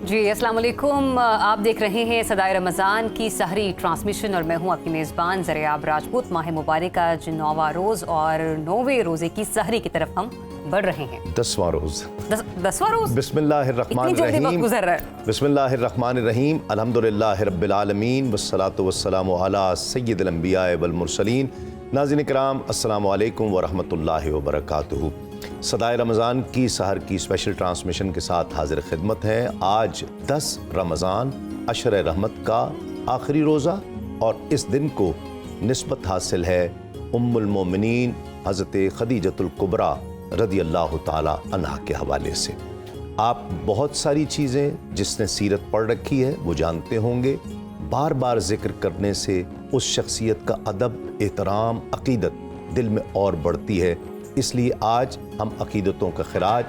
جی السلام علیکم، آپ دیکھ رہے ہیں صدائے رمضان کی سحری ٹرانسمیشن اور میں ہوں آپ کی میزبان زریاب راجپوت۔ ماہ مبارکہ کا 9واں روز اور 9ویں روزے کی سحری کی طرف ہم بڑھ رہے ہیں۔ 10واں روز 10واں روز بسم اللہ الرحمن اتنی جلدی وقت الرحیم گزر رہا ہے۔ بسم اللہ الرحمن الرحیم الحمدللہ رب العالمین والصلاة والسلام علی سید الانبیاء والمرسلین۔ ناظرین کرام السلام علیکم ورحمۃ اللہ وبرکاتہ۔ صدائے رمضان کی سحر کی اسپیشل ٹرانسمیشن کے ساتھ حاضر خدمت ہے۔ آج 10 رمضان عشر رحمت کا آخری روزہ اور اس دن کو نسبت حاصل ہے ام المومنین حضرت خدیجۃ الکبریٰ رضی اللہ تعالی عنہا کے حوالے سے۔ آپ بہت ساری چیزیں جس نے سیرت پڑھ رکھی ہے وہ جانتے ہوں گے، بار بار ذکر کرنے سے اس شخصیت کا ادب، احترام، عقیدت دل میں اور بڑھتی ہے۔ اس لیے آج ہم عقیدتوں کا خراج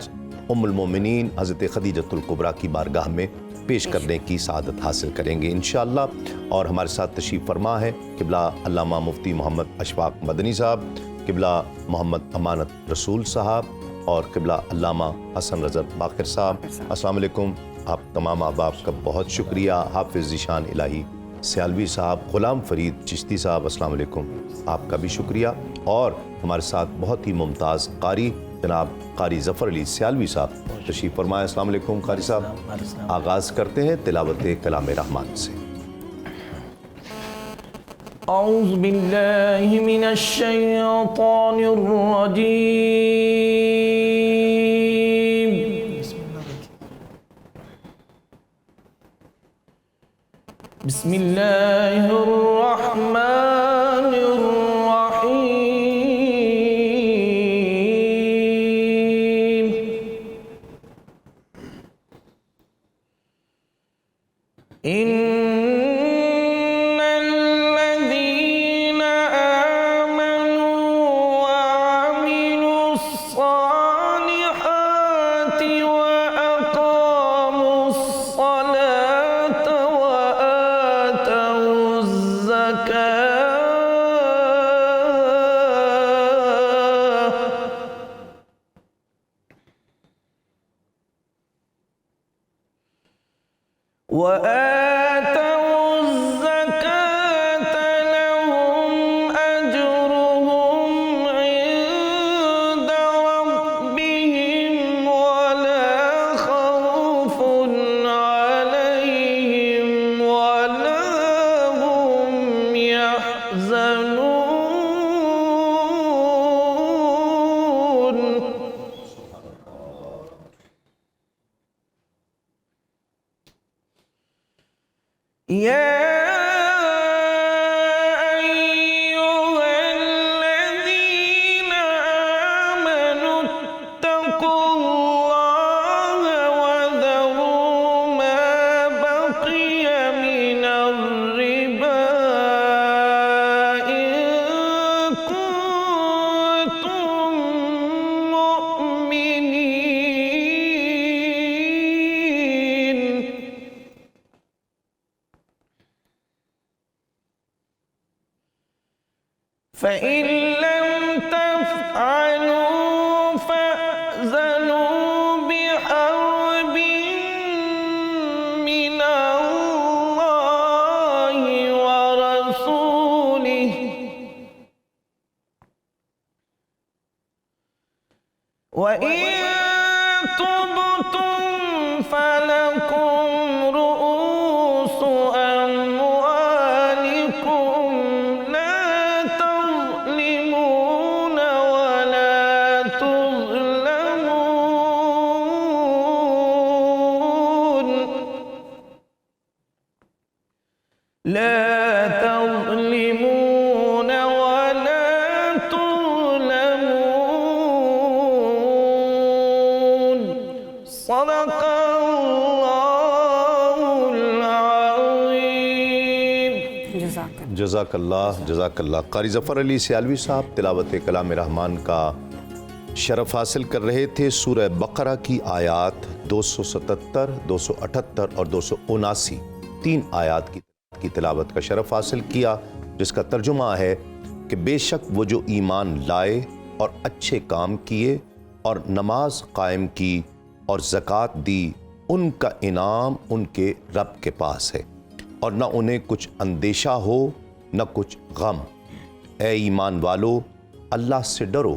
ام المومنین حضرت خدیجۃ الکبریٰ کی بارگاہ میں پیش کرنے کی سعادت حاصل کریں گے انشاءاللہ۔ اور ہمارے ساتھ تشریف فرما ہے قبلہ علامہ مفتی محمد اشفاق مدنی صاحب، قبلہ محمد امانت رسول صاحب اور قبلہ علامہ حسن رضا باقر صاحب۔ السلام علیکم۔ آپ تمام احباب کا بہت شکریہ۔ حافظ ذیشان الہی سیالوی صاحب، غلام فرید چشتی صاحب، السلام علیکم، آپ کا بھی شکریہ۔ اور ہمارے ساتھ بہت ہی ممتاز قاری جناب قاری ظفر علی سیالوی صاحب تشریف فرمائے۔ السلام علیکم قاری صاحب۔ آغاز کرتے ہیں تلاوت کلام رحمان سے۔ اعوذ باللہ من الشیطان الرجیم، بسم اللہ الرحمن الرحیم۔ فَإِن لَّمْ تَفْعَلُوا فَأْذَنُوا بِحَرْبٍ مِّنَ اللَّهِ وَرَسُولِهِ وَإِن تُبْتُمْ فَلَكُمْ رُءُوسُ أَمْوَالِكُمْ لَا تظلمون ولا تظلمون صدق اللہ العظیم۔ جزاک اللہ۔ قاری ظفر علی سیالوی صاحب تلاوت کلام رحمان کا شرف حاصل کر رہے تھے۔ سورہ بقرہ کی آیات 277، 278 اور 279، 3 آیات کی تلاوت کا شرف حاصل کیا، جس کا ترجمہ ہے کہ بے شک وہ جو ایمان لائے اور اچھے کام کیے اور نماز قائم کی اور زکوٰۃ دی ان کا انعام ان کے رب کے پاس ہے اور نہ انہیں کچھ اندیشہ ہو نہ کچھ غم۔ اے ایمان والو، اللہ سے ڈرو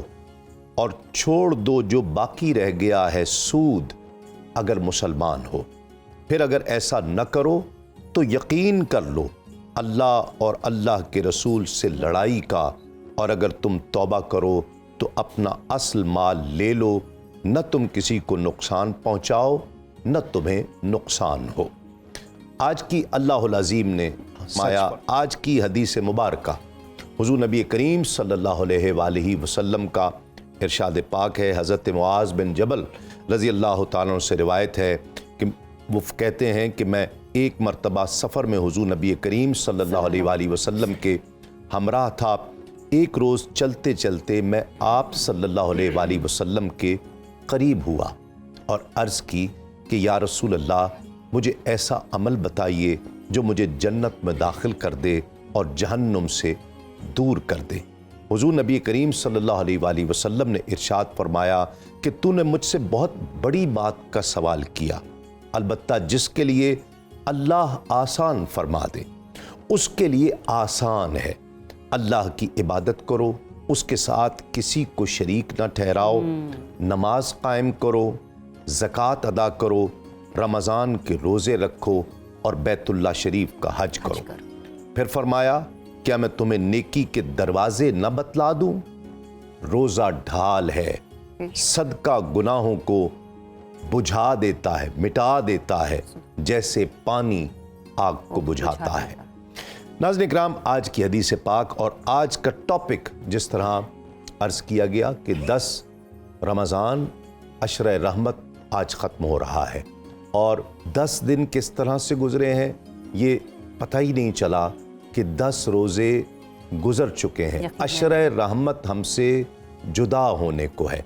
اور چھوڑ دو جو باقی رہ گیا ہے سود، اگر مسلمان ہو۔ پھر اگر ایسا نہ کرو تو یقین کر لو اللہ اور اللہ کے رسول سے لڑائی کا، اور اگر تم توبہ کرو تو اپنا اصل مال لے لو، نہ تم کسی کو نقصان پہنچاؤ نہ تمہیں نقصان ہو۔ آج کی اللہ العظیم نے مایا آج کی حدیث مبارکہ حضور نبی کریم صلی اللہ علیہ وآلہ وسلم کا ارشاد پاک ہے۔ حضرت معاذ بن جبل رضی اللہ تعالیٰ عنہ سے روایت ہے کہ وہ کہتے ہیں کہ میں ایک مرتبہ سفر میں حضور نبی کریم صلی اللہ علیہ وآلہ وسلم کے ہمراہ تھا۔ ایک روز چلتے چلتے میں آپ صلی اللہ علیہ وآلہ وسلم کے قریب ہوا اور عرض کی کہ یا رسول اللہ، مجھے ایسا عمل بتائیے جو مجھے جنت میں داخل کر دے اور جہنم سے دور کر دے۔ حضور نبی کریم صلی اللہ علیہ وآلہ وسلم نے ارشاد فرمایا کہ تو نے مجھ سے بہت بڑی بات کا سوال کیا، البتہ جس کے لیے اللہ آسان فرما دے اس کے لیے آسان ہے۔ اللہ کی عبادت کرو، اس کے ساتھ کسی کو شریک نہ ٹھہراؤ، نماز قائم کرو، زکوٰۃ ادا کرو، رمضان کے روزے رکھو اور بیت اللہ شریف کا حج کرو۔ پھر فرمایا کیا میں تمہیں نیکی کے دروازے نہ بتلا دوں؟ روزہ ڈھال ہے، صدقہ گناہوں کو بجھا دیتا ہے، مٹا دیتا ہے، جیسے پانی آگ کو بجھاتا ہے۔ ناظرین اکرام، آج کی حدیث پاک اور آج کا ٹاپک جس طرح عرض کیا گیا کہ 10 رمضان عشرہ رحمت آج ختم ہو رہا ہے، اور 10 دن کس طرح سے گزرے ہیں یہ پتہ ہی نہیں چلا کہ 10 روزے گزر چکے ہیں۔ عشرہ رحمت ہم سے جدا ہونے کو ہے،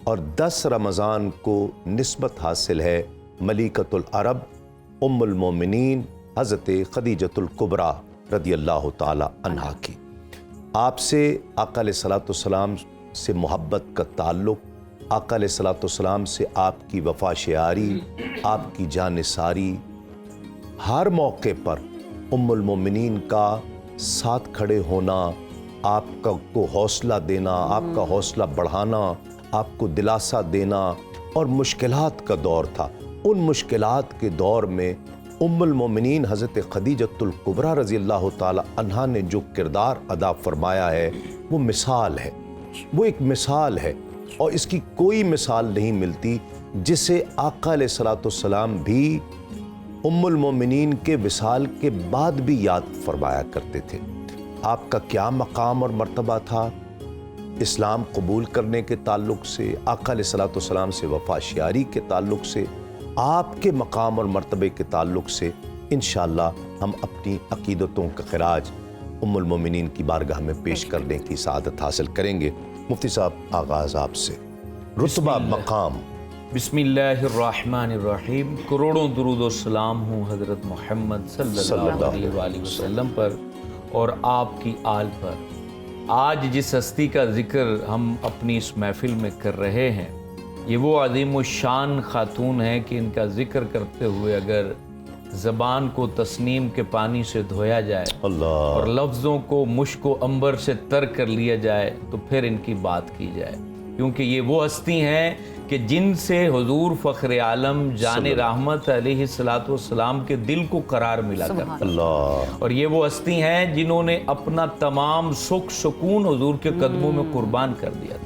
اور 10 رمضان کو نسبت حاصل ہے ملکۃ العرب ام المومنین حضرت خدیجۃ الکبریٰ رضی اللہ تعالی عنہا کی۔ آپ سے آقا علیہ الصلوۃ والسلام سے محبت کا تعلق، آقا علیہ الصلوۃ والسلام سے آپ کی وفا شعاری، آپ کی جانثاری، ہر موقع پر ام المومنین کا ساتھ کھڑے ہونا، آپ کو حوصلہ دینا، آپ کا حوصلہ بڑھانا، آپ کو دلاسا دینا، اور مشکلات کا دور تھا۔ ان مشکلات کے دور میں ام المومنین حضرت خدیجۃ الکبریٰ رضی اللہ تعالی عنہا نے جو کردار ادا فرمایا ہے وہ مثال ہے، وہ ایک مثال ہے، اور اس کی کوئی مثال نہیں ملتی جسے آقا علیہ الصلوۃ والسلام بھی ام المومنین کے وصال کے بعد بھی یاد فرمایا کرتے تھے۔ آپ کا کیا مقام اور مرتبہ تھا اسلام قبول کرنے کے تعلق سے، آقا علیہ الصلوۃ والسلام سے وفا شعاری کے تعلق سے، آپ کے مقام اور مرتبے کے تعلق سے انشاءاللہ ہم اپنی عقیدتوں کا خراج ام المومنین کی بارگاہ میں پیش کرنے کی سعادت حاصل کریں گے۔ مفتی صاحب، آغاز آپ سے، رتبہ مقام۔ بسم اللہ الرحمن الرحیم۔ کروڑوں درود و سلام ہوں حضرت محمد صلی اللہ علیہ وآلہ وسلم پر اور آپ کی آل پر۔ آج جس ہستی کا ذکر ہم اپنی اس محفل میں کر رہے ہیں، یہ وہ عظیم الشان خاتون ہے کہ ان کا ذکر کرتے ہوئے اگر زبان کو تسنیم کے پانی سے دھویا جائے اور لفظوں کو مشک و عنبر سے تر کر لیا جائے تو پھر ان کی بات کی جائے، کیونکہ یہ وہ ہستی ہیں کہ جن سے حضور فخر عالم جان رحمت علیہ الصلوۃ والسلام کے دل کو قرار ملا کرتا، اور یہ وہ ہستی ہیں جنہوں نے اپنا تمام سکھ سکون حضور کے قدموں میں قربان کر دیا،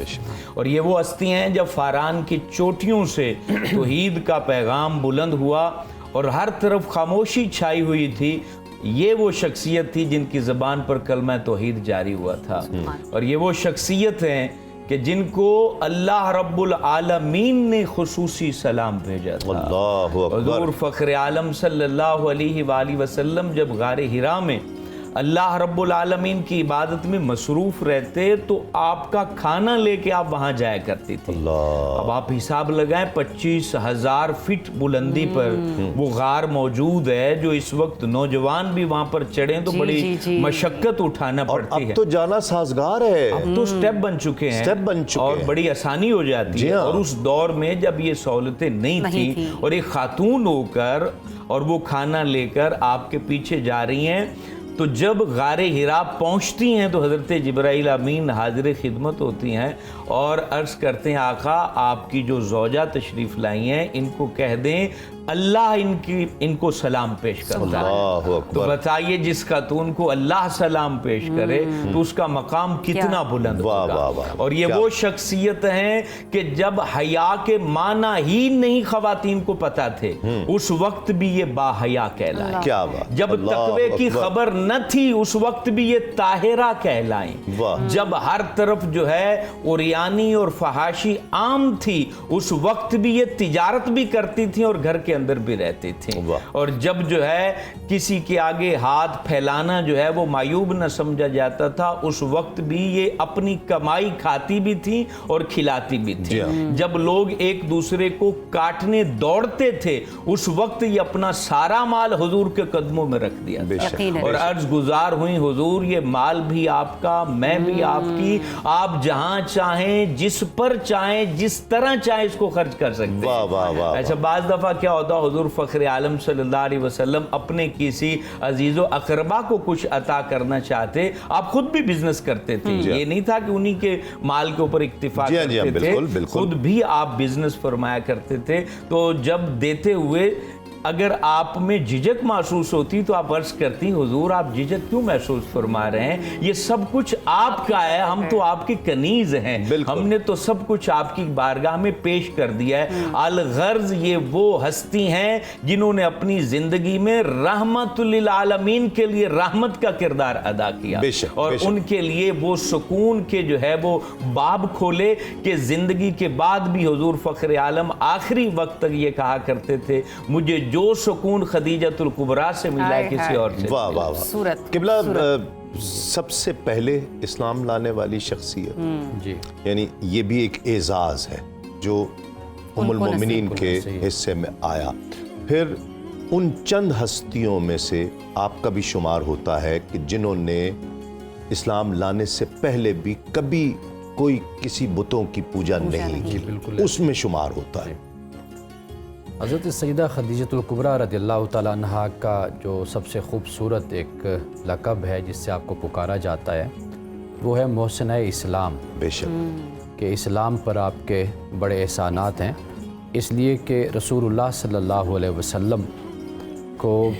اور یہ وہ ہستی ہیں جب فاران کی چوٹیوں سے توحید کا پیغام بلند ہوا اور ہر طرف خاموشی چھائی ہوئی تھی، یہ وہ شخصیت تھی جن کی زبان پر کلمہ توحید جاری ہوا تھا، اور یہ وہ شخصیت ہیں کہ جن کو اللہ رب العالمین نے خصوصی سلام بھیجا تھا۔ حضور فخر عالم صلی اللہ علیہ وآلہ وسلم جب غار حرا میں اللہ رب العالمین کی عبادت میں مصروف رہتے تو آپ کا کھانا لے کے آپ وہاں جایا کرتی تھی. اب آپ حساب لگائیں 25,000 فٹ بلندی پر وہ غار موجود ہے جو اس وقت نوجوان بھی وہاں پر چڑھیں تو بڑی مشقت اٹھانا پڑتی ہے. اب تو جانا سازگار ہے, اب تو سٹیپ بن چکے ہیں اور بڑی آسانی ہو جاتی ہے. اور اس دور میں جب یہ سہولتیں نہیں تھیں اور ایک خاتون ہو کر اور وہ کھانا لے کر آپ کے پیچھے جا رہی ہیں, تو جب غار حرا پہنچتی ہیں تو حضرت جبرائیل امین حاضر خدمت ہوتی ہیں اور عرض کرتے ہیں آقا آپ کی جو زوجہ تشریف لائی ہیں ان کو کہہ دیں اللہ ان کو سلام پیش کرتا ہے. تو بتائیے جس خاتون کو اللہ سلام پیش کرے تو اس کا مقام کتنا بلند ہوگا. اور یہ وہ شخصیت ہیں کہ جب حیا کے معنی ہی نہیں خواتین کو پتہ تھے اس وقت بھی یہ با حیا کہلائیں. جب تقوی کی خبر نہ تھی اس وقت بھی یہ طاہرہ کہلائیں. جب ہر طرف جو ہے اوریانی اور فحاشی عام تھی اس وقت بھی یہ تجارت بھی کرتی تھی اور گھر کے اندر بھی رہتی تھی. اور جب جو ہے کسی کے آگے ہاتھ پھیلانا جو ہے وہ معیوب نہ سمجھا جاتا تھا اس وقت بھی یہ اپنی کمائی کھاتی بھی تھی اور کھلاتی بھی تھی. جب لوگ ایک دوسرے کو کاٹنے دوڑتے تھے اس وقت یہ اپنا سارا مال حضور کے قدموں میں رکھ دیا اور عرض گزار ہوئی حضور یہ مال بھی آپ کا, میں بھی آپ کی, آپ جہاں چاہیں جس پر چاہیں جس طرح چاہیں اس کو خرچ کر سکتے ہیں. ایسا بعض دفعہ کیا ہوتا حضور فخر عالم صلی اللہ علیہ وسلم اپنے کسی عزیز و اقربا کو کچھ عطا کرنا چاہتے, آپ خود بھی بزنس کرتے تھے, یہ نہیں تھا کہ انہی کے مال کے اوپر اکتفا کرتے تھے, خود بھی آپ بزنس فرمایا کرتے تھے. تو جب دیتے ہوئے اگر آپ میں جھجک محسوس ہوتی تو آپ عرض کرتی حضور آپ جھجک کیوں محسوس فرما رہے ہیں, یہ سب کچھ آپ کا ہے, ہم تو آپ کے کنیز ہیں, ہم نے تو سب کچھ آپ کی بارگاہ میں پیش کر دیا ہے. الغرض یہ وہ ہستی ہیں جنہوں نے اپنی زندگی میں رحمت للعالمین کے لیے رحمت کا کردار ادا کیا اور ان کے لیے وہ سکون کے جو ہے وہ باب کھولے کہ زندگی کے بعد بھی حضور فخر عالم آخری وقت تک یہ کہا کرتے تھے مجھے جو سکون خدیجۃ الکبریٰ سے ملا ہے کسی اور سے. واہ واہ واہ. قبلہ سب سے پہلے اسلام لانے والی شخصیت, جی یعنی یہ بھی ایک اعزاز ہے جو ام المومنین کے حصے میں آیا. پھر ان چند ہستیوں میں سے آپ کا بھی شمار ہوتا ہے کہ جنہوں نے اسلام لانے سے پہلے بھی کبھی کوئی کسی بتوں کی پوجا نہیں کی, اس میں شمار ہوتا ہے. حضرت سیدہ خدیجۃ الکبریٰ رضی اللہ تعالیٰ عنہا کا جو سب سے خوبصورت ایک لقب ہے جس سے آپ کو پکارا جاتا ہے وہ ہے محسنہ اسلام. بے شک کہ اسلام پر آپ کے بڑے احسانات ہیں, اس لیے کہ رسول اللہ صلی اللہ علیہ وسلم کو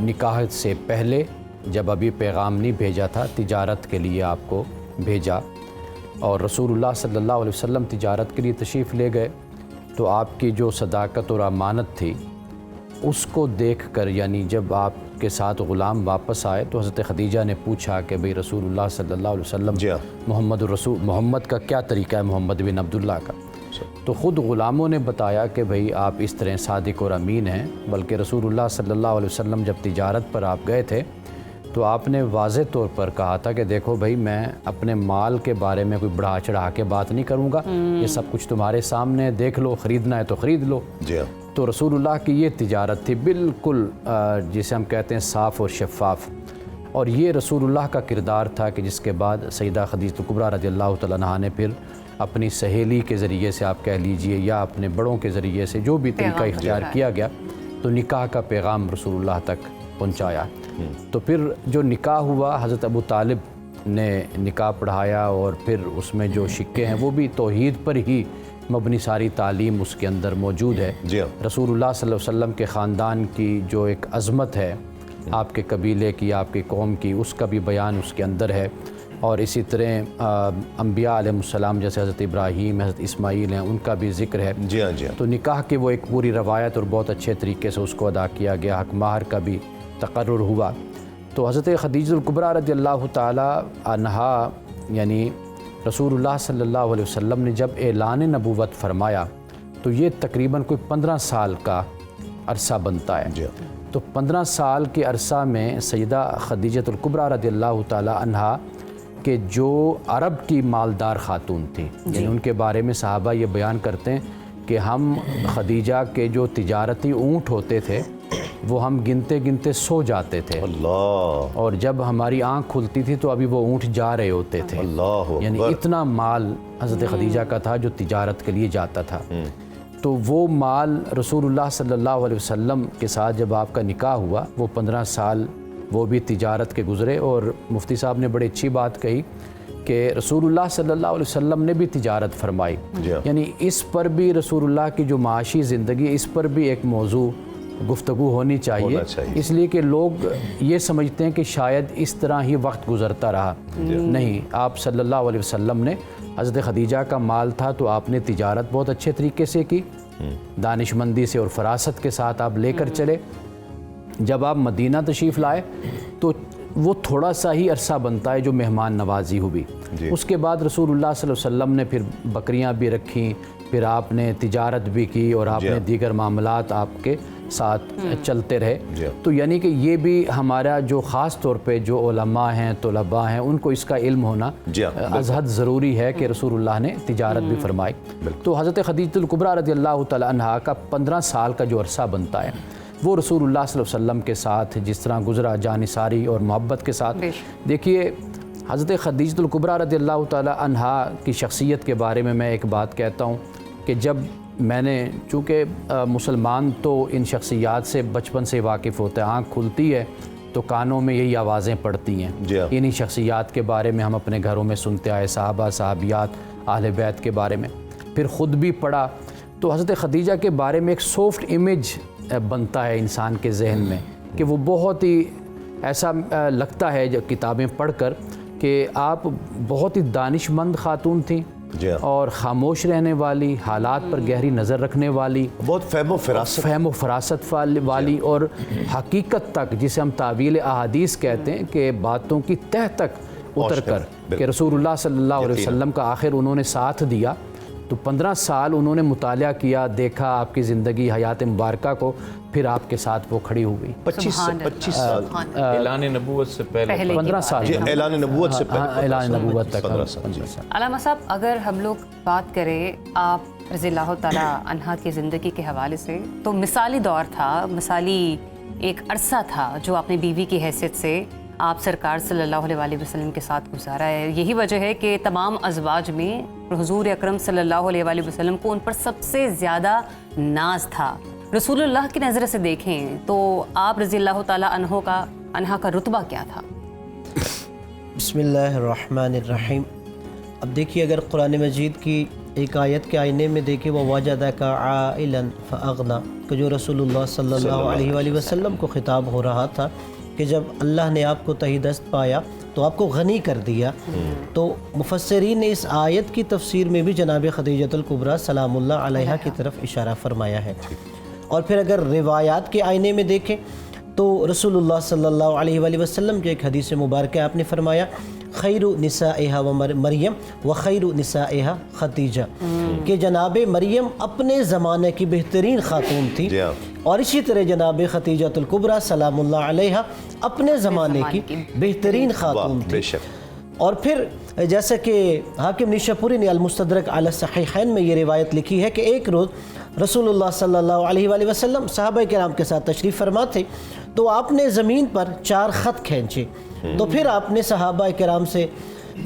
نکاح سے پہلے جب ابھی پیغام نہیں بھیجا تھا تجارت کے لیے آپ کو بھیجا اور رسول اللہ صلی اللہ علیہ وسلم تجارت کے لیے تشریف لے گئے تو آپ کی جو صداقت اور امانت تھی اس کو دیکھ کر یعنی جب آپ کے ساتھ غلام واپس آئے تو حضرت خدیجہ نے پوچھا کہ بھئی رسول اللہ صلی اللہ علیہ وسلم محمد کا کیا طریقہ ہے محمد بن عبداللہ کا. تو خود غلاموں نے بتایا کہ بھئی آپ اس طرح صادق اور امین ہیں, بلکہ رسول اللہ صلی اللہ علیہ وسلم جب تجارت پر آپ گئے تھے تو آپ نے واضح طور پر کہا تھا کہ دیکھو بھئی میں اپنے مال کے بارے میں کوئی بڑھا چڑھا کے بات نہیں کروں گا, یہ سب کچھ تمہارے سامنے, دیکھ لو, خریدنا ہے تو خرید لو. تو رسول اللہ کی یہ تجارت تھی بالکل جسے ہم کہتے ہیں صاف اور شفاف, اور یہ رسول اللہ کا کردار تھا کہ جس کے بعد سیدہ خدیجۃ الکبریٰ رضی اللہ تعالیٰ عنہا نے پھر اپنی سہیلی کے ذریعے سے آپ کہہ لیجئے یا اپنے بڑوں کے ذریعے سے جو بھی طریقہ اختیار کیا گیا تو نکاح کا پیغام رسول اللہ تک پہنچایا. تو پھر جو نکاح ہوا حضرت ابو طالب نے نکاح پڑھایا اور پھر اس میں جو شکے ہیں وہ بھی توحید پر ہی مبنی ساری تعلیم اس کے اندر موجود ہے. رسول اللہ صلی اللہ علیہ وسلم کے خاندان کی جو ایک عظمت ہے آپ کے قبیلے کی, آپ کی قوم کی, اس کا بھی بیان اس کے اندر ہے. اور اسی طرح انبیاء علیہ السلام جیسے حضرت ابراہیم, حضرت اسماعیل ہیں, ان کا بھی ذکر ہے. تو نکاح کی وہ ایک پوری روایت اور بہت اچھے طریقے سے اس کو ادا کیا گیا. حق مہر کا بھی تقرر ہوا. تو حضرت خدیجہ الکبریٰ رضی اللہ تعالیٰ عنہا یعنی رسول اللہ صلی اللہ علیہ وسلم نے جب اعلان نبوت فرمایا تو یہ تقریباً کوئی 15 سال کا عرصہ بنتا ہے. تو 15 سال کے عرصہ میں سیدہ خدیجۃ الکبریٰ رضی اللہ تعالی عنہا کہ جو عرب کی مالدار خاتون تھیں، یعنی ان کے بارے میں صحابہ یہ بیان کرتے ہیں کہ ہم خدیجہ کے جو تجارتی اونٹ ہوتے تھے وہ ہم گنتے گنتے سو جاتے تھے، اللہ اور جب ہماری آنکھ کھلتی تھی تو ابھی وہ اونٹ جا رہے ہوتے تھے۔ اللہ یعنی اکبر۔ اتنا مال حضرت خدیجہ کا تھا جو تجارت کے لیے جاتا تھا۔ تو وہ مال رسول اللہ صلی اللہ علیہ وسلم کے ساتھ جب آپ کا نکاح ہوا، وہ 15 سال وہ بھی تجارت کے گزرے، اور مفتی صاحب نے بڑی اچھی بات کہی کہ رسول اللہ صلی اللہ علیہ وسلم نے بھی تجارت فرمائی، یعنی اس پر بھی رسول اللہ کی جو معاشی زندگی، اس پر بھی ایک موضوع گفتگو ہونی چاہیے، اس لیے کہ لوگ یہ سمجھتے ہیں کہ شاید اس طرح ہی وقت گزرتا رہا، نہیں، آپ صلی اللہ علیہ وسلم نے، حضرت خدیجہ کا مال تھا تو آپ نے تجارت بہت اچھے طریقے سے کی، دانش مندی سے اور فراست کے ساتھ آپ لے کر چلے۔ جب آپ مدینہ تشریف لائے تو وہ تھوڑا سا ہی عرصہ بنتا ہے جو مہمان نوازی ہوئی، اس کے بعد رسول اللہ صلی اللہ علیہ وسلم نے پھر بکریاں بھی رکھیں، پھر آپ نے تجارت بھی کی، اور آپ نے دیگر معاملات آپ کے ساتھ چلتے رہے۔ تو یعنی کہ یہ بھی ہمارا جو خاص طور پہ جو علماء ہیں، طلباء ہیں، ان کو اس کا علم ہونا از حد ضروری ہے کہ رسول اللہ نے تجارت بھی فرمائی۔ تو حضرت خدیجۃ الکبریٰ رضی اللہ تعالی عنہا کا 15 سال کا جو عرصہ بنتا ہے وہ رسول اللہ صلی اللہ علیہ وسلم کے ساتھ جس طرح گزرا، جانثاری اور محبت کے ساتھ۔ دیکھیے حضرت خدیجۃ الکبریٰ رضی اللہ تعالی عنہا کی شخصیت کے بارے میں ایک بات کہتا ہوں کہ جب میں نے، چونکہ مسلمان تو ان شخصیات سے بچپن سے واقف ہوتا ہے، آنکھ کھلتی ہے تو کانوں میں یہی آوازیں پڑتی ہیں، انہی شخصیات کے بارے میں ہم اپنے گھروں میں سنتے آئے، صحابہ صحابیات اہل بیت کے بارے میں، پھر خود بھی پڑھا، تو حضرت خدیجہ کے بارے میں ایک سافٹ امیج بنتا ہے انسان کے ذہن میں کہ وہ بہت ہی ایسا لگتا ہے جب کتابیں پڑھ کر کہ آپ بہت ہی دانش مند خاتون تھیں، اور خاموش رہنے والی، حالات پر گہری نظر رکھنے والی، بہت فہم و فراست والی، اور حقیقت تک جسے ہم تعویل احادیث کہتے ہیں کہ باتوں کی تہ تک اتر کر کہ رسول اللہ صلی اللہ علیہ وسلم کا آخر انہوں نے ساتھ دیا، تو 15 سال انہوں نے مطالعہ کیا، دیکھا آپ کی زندگی حیات مبارکہ کو، پھر آپ کے ساتھ وہ کھڑی ہو گئی۔ 25 سال اعلان نبوت سے پہلے 15 سال اعلان نبوت سے پہلے، اعلان نبوت تک 15 سال۔ علامہ صاحب، اگر ہم لوگ بات کریں آپ رضی اللہ تعالیٰ عنہا کی زندگی کے حوالے سے، تو مثالی دور تھا، مثالی ایک عرصہ تھا جو آپ نے بیوی کی حیثیت سے آپ سرکار صلی اللہ علیہ وسلم کے ساتھ گزارا ہے۔ یہی وجہ ہے کہ تمام ازواج میں حضور اکرم صلی اللہ علیہ وسلم کو ان پر سب سے زیادہ ناز تھا۔ رسول اللہ کی نظر سے دیکھیں تو آپ رضی اللہ تعالیٰ عنہا کا رتبہ کیا تھا؟ بسم اللہ الرحمن الرحیم۔ اب دیکھیے، اگر قرآن مجید کی ایک آیت کے آئینے میں دیکھیں، وَوَجَدَكَ عَائِلًا فَأَغْنَىٰ، کہ جو رسول اللہ صلی اللہ علیہ وسلم کو خطاب ہو رہا تھا کہ جب اللہ نے آپ کو تہی دست پایا تو آپ کو غنی کر دیا، تو مفسرین نے اس آیت کی تفسیر میں بھی جناب خدیجۃ الکبریٰ سلام اللہ علیہا کی طرف اشارہ فرمایا ہے۔ اور پھر اگر روایات کے آئینے میں دیکھیں تو رسول اللہ صلی اللہ علیہ وآلہ وسلم کے ایک حدیث مبارکہ آپ نے فرمایا، خیر نسائها و مریم و خیر نسائها خدیجہ، کہ جناب مریم اپنے زمانے کی بہترین خاتون تھی، اور اسی طرح جناب خدیجۃ الکبریٰ سلام اللہ علیہا اپنے زمانے کی بہترین خاتون تھی۔ اور پھر جیسا کہ حاکم نیشاپوری نے المستدرک علی الصحیحین میں یہ روایت لکھی ہے کہ ایک روز رسول اللہ صلی اللہ علیہ وآلہ وسلم صحابہ کرام کے ساتھ تشریف فرما تھے، تو آپ نے زمین پر 4 خط کھینچے، تو پھر آپ نے صحابہ کرام سے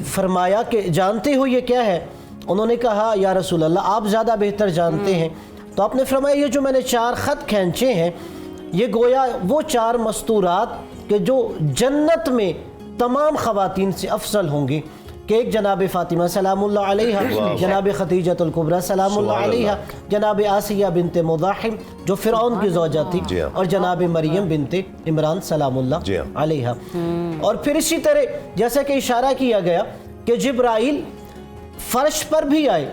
فرمایا کہ جانتے ہو یہ کیا ہے؟ انہوں نے کہا یا رسول اللہ آپ زیادہ بہتر جانتے ہیں۔ تو آپ نے فرمایا یہ جو میں نے 4 خط کھینچے ہیں یہ گویا وہ 4 مستورات کہ جو جنت میں تمام خواتین سے افضل ہوں گی، کہ ایک جناب فاطمہ سلام اللہ علیہا، جناب خدیجۃ الکبریٰ سلام اللہ علیہا، جناب آسیہ بنت مزاحم جو فرعون کی زوجہ تھی، اور جناب مریم بنت عمران سلام اللہ علیہا۔ اور پھر اسی طرح جیسا کہ اشارہ کیا گیا کہ جبرائیل فرش پر بھی آئے،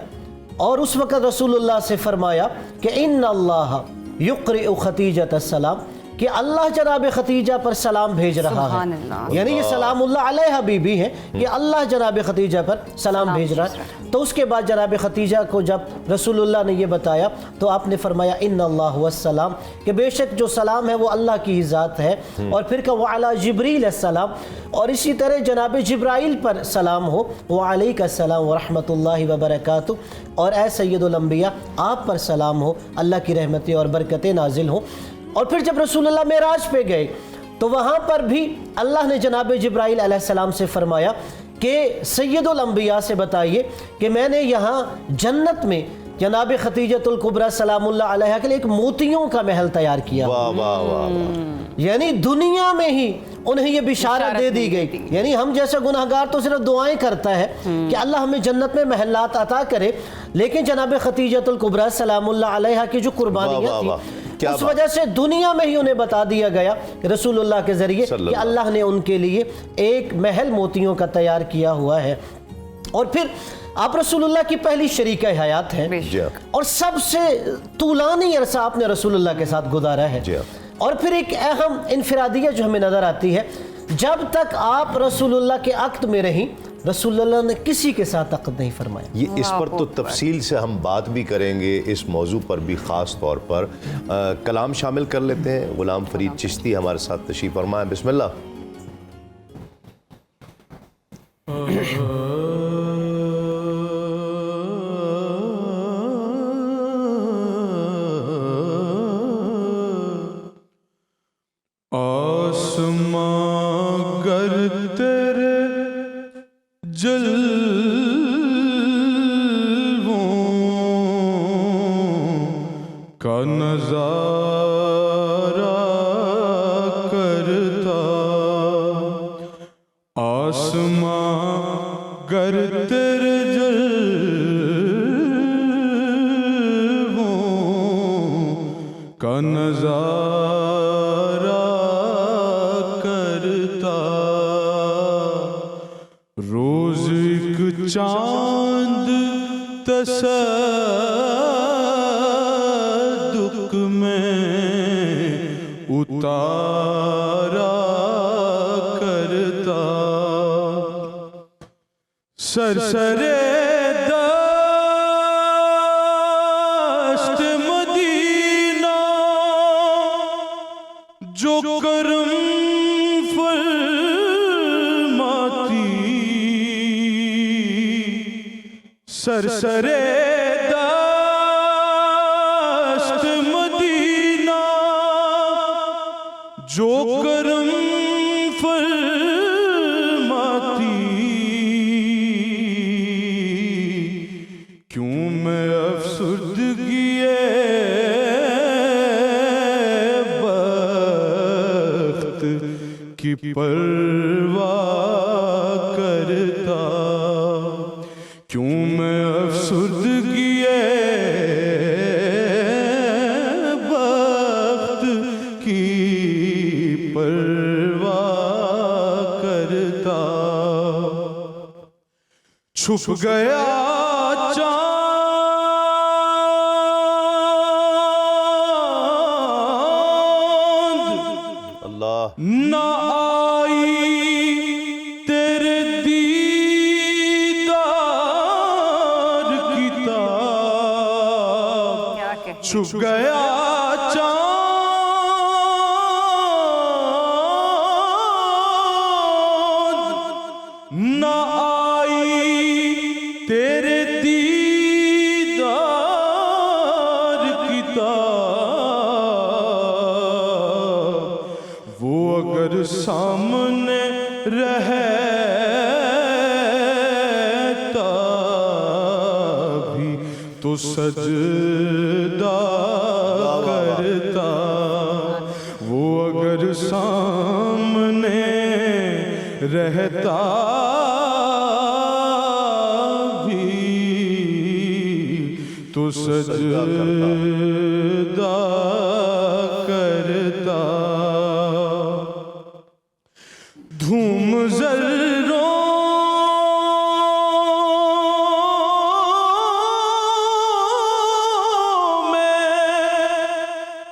اور اس وقت رسول اللہ سے فرمایا کہ ان اللہ یقرئ خدیجۃ السلام، کہ اللہ جناب خدیجہ پر سلام بھیج رہا سبحان ہے، اللہ۔ یعنی یہ سلام اللہ علیہ بی بی ہے کہ اللہ جناب خدیجہ پر سلام بھیج رہا ہے۔ تو اس کے بعد جناب خدیجہ کو جب رسول اللہ نے یہ بتایا تو آپ نے فرمایا ان اللہ والسلام، کہ بے شک جو سلام ہے وہ اللہ کی ہی ذات ہے، اور پھر کہ وعلی جبریل السلام، اور اسی طرح جناب جبرائیل پر سلام ہو، وعلیک السلام ورحمۃ اللہ وبرکاتہ، اور اے سید الانبیاء آپ پر سلام ہو، اللہ کی رحمتیں اور برکتیں نازل ہوں۔ اور پھر جب رسول اللہ معراج پہ گئے تو وہاں پر بھی اللہ نے جناب جبرائیل علیہ السلام سے فرمایا کہ سید الانبیاء سے بتائیے کہ میں نے یہاں جنت میں جناب خدیجۃ الکبریٰ سلام اللہ علیہا کے لیے ایک موتیوں کا محل تیار کیا، واہ واہ واہ واہ۔ یعنی دنیا میں ہی انہیں یہ بشارت دے دی گئی۔ یعنی ہم جیسا گناہگار تو صرف دعائیں کرتا ہے کہ اللہ ہمیں جنت میں محلات عطا کرے، لیکن جناب خدیجۃ الکبریٰ سلام اللہ علیہا کی جو قربانیاں تھیں اس وجہ سے دنیا میں ہی انہیں بتا دیا گیا رسول اللہ کے ذریعے کہ اللہ نے ان کے لیے ایک محل موتیوں کا تیار کیا ہوا ہے۔ اور پھر آپ رسول اللہ کی پہلی شریکہ حیات ہیں، اور سب سے طولانی عرصہ آپ نے رسول اللہ کے ساتھ گزارا ہے۔ اور پھر ایک اہم انفرادیت جو ہمیں نظر آتی ہے، جب تک آپ رسول اللہ کے عقد میں رہیں رسول اللہ نے کسی کے ساتھ عقد نہیں فرمایا۔ یہ اس پر تو تفصیل سے ہم بات بھی کریں گے، اس موضوع پر بھی خاص طور پر کلام شامل کر لیتے ہیں۔ غلام فرید چشتی ہمارے ساتھ تشریف فرمائیں، بسم اللہ۔ آسماں گر تیرے جلووں کا نظارہ کرتا، آسماں گر تیرے جلووں کا نظارہ چاند تصدق میں اتارا کرتا، سرسرے دشت مدینہ جو کرم سرسرے دشت مدینہ جو کرم فرماتی، کیوں میں افسردگی بخت کی پرواہ کرتا، کیوں میں افسردگی بخت کی پرواہ کرتا، چھپ گیا چاند اللہ نہ آئی تیرے چھپ گیا چاند نہ آئی تیرے دیدار کی تاب، وہ اگر سامنے رہتا بھی تو سجدہ کرتا، وہ اگر سامنے رہتا بھی تو سجدہ کرتا، دھوم ذروں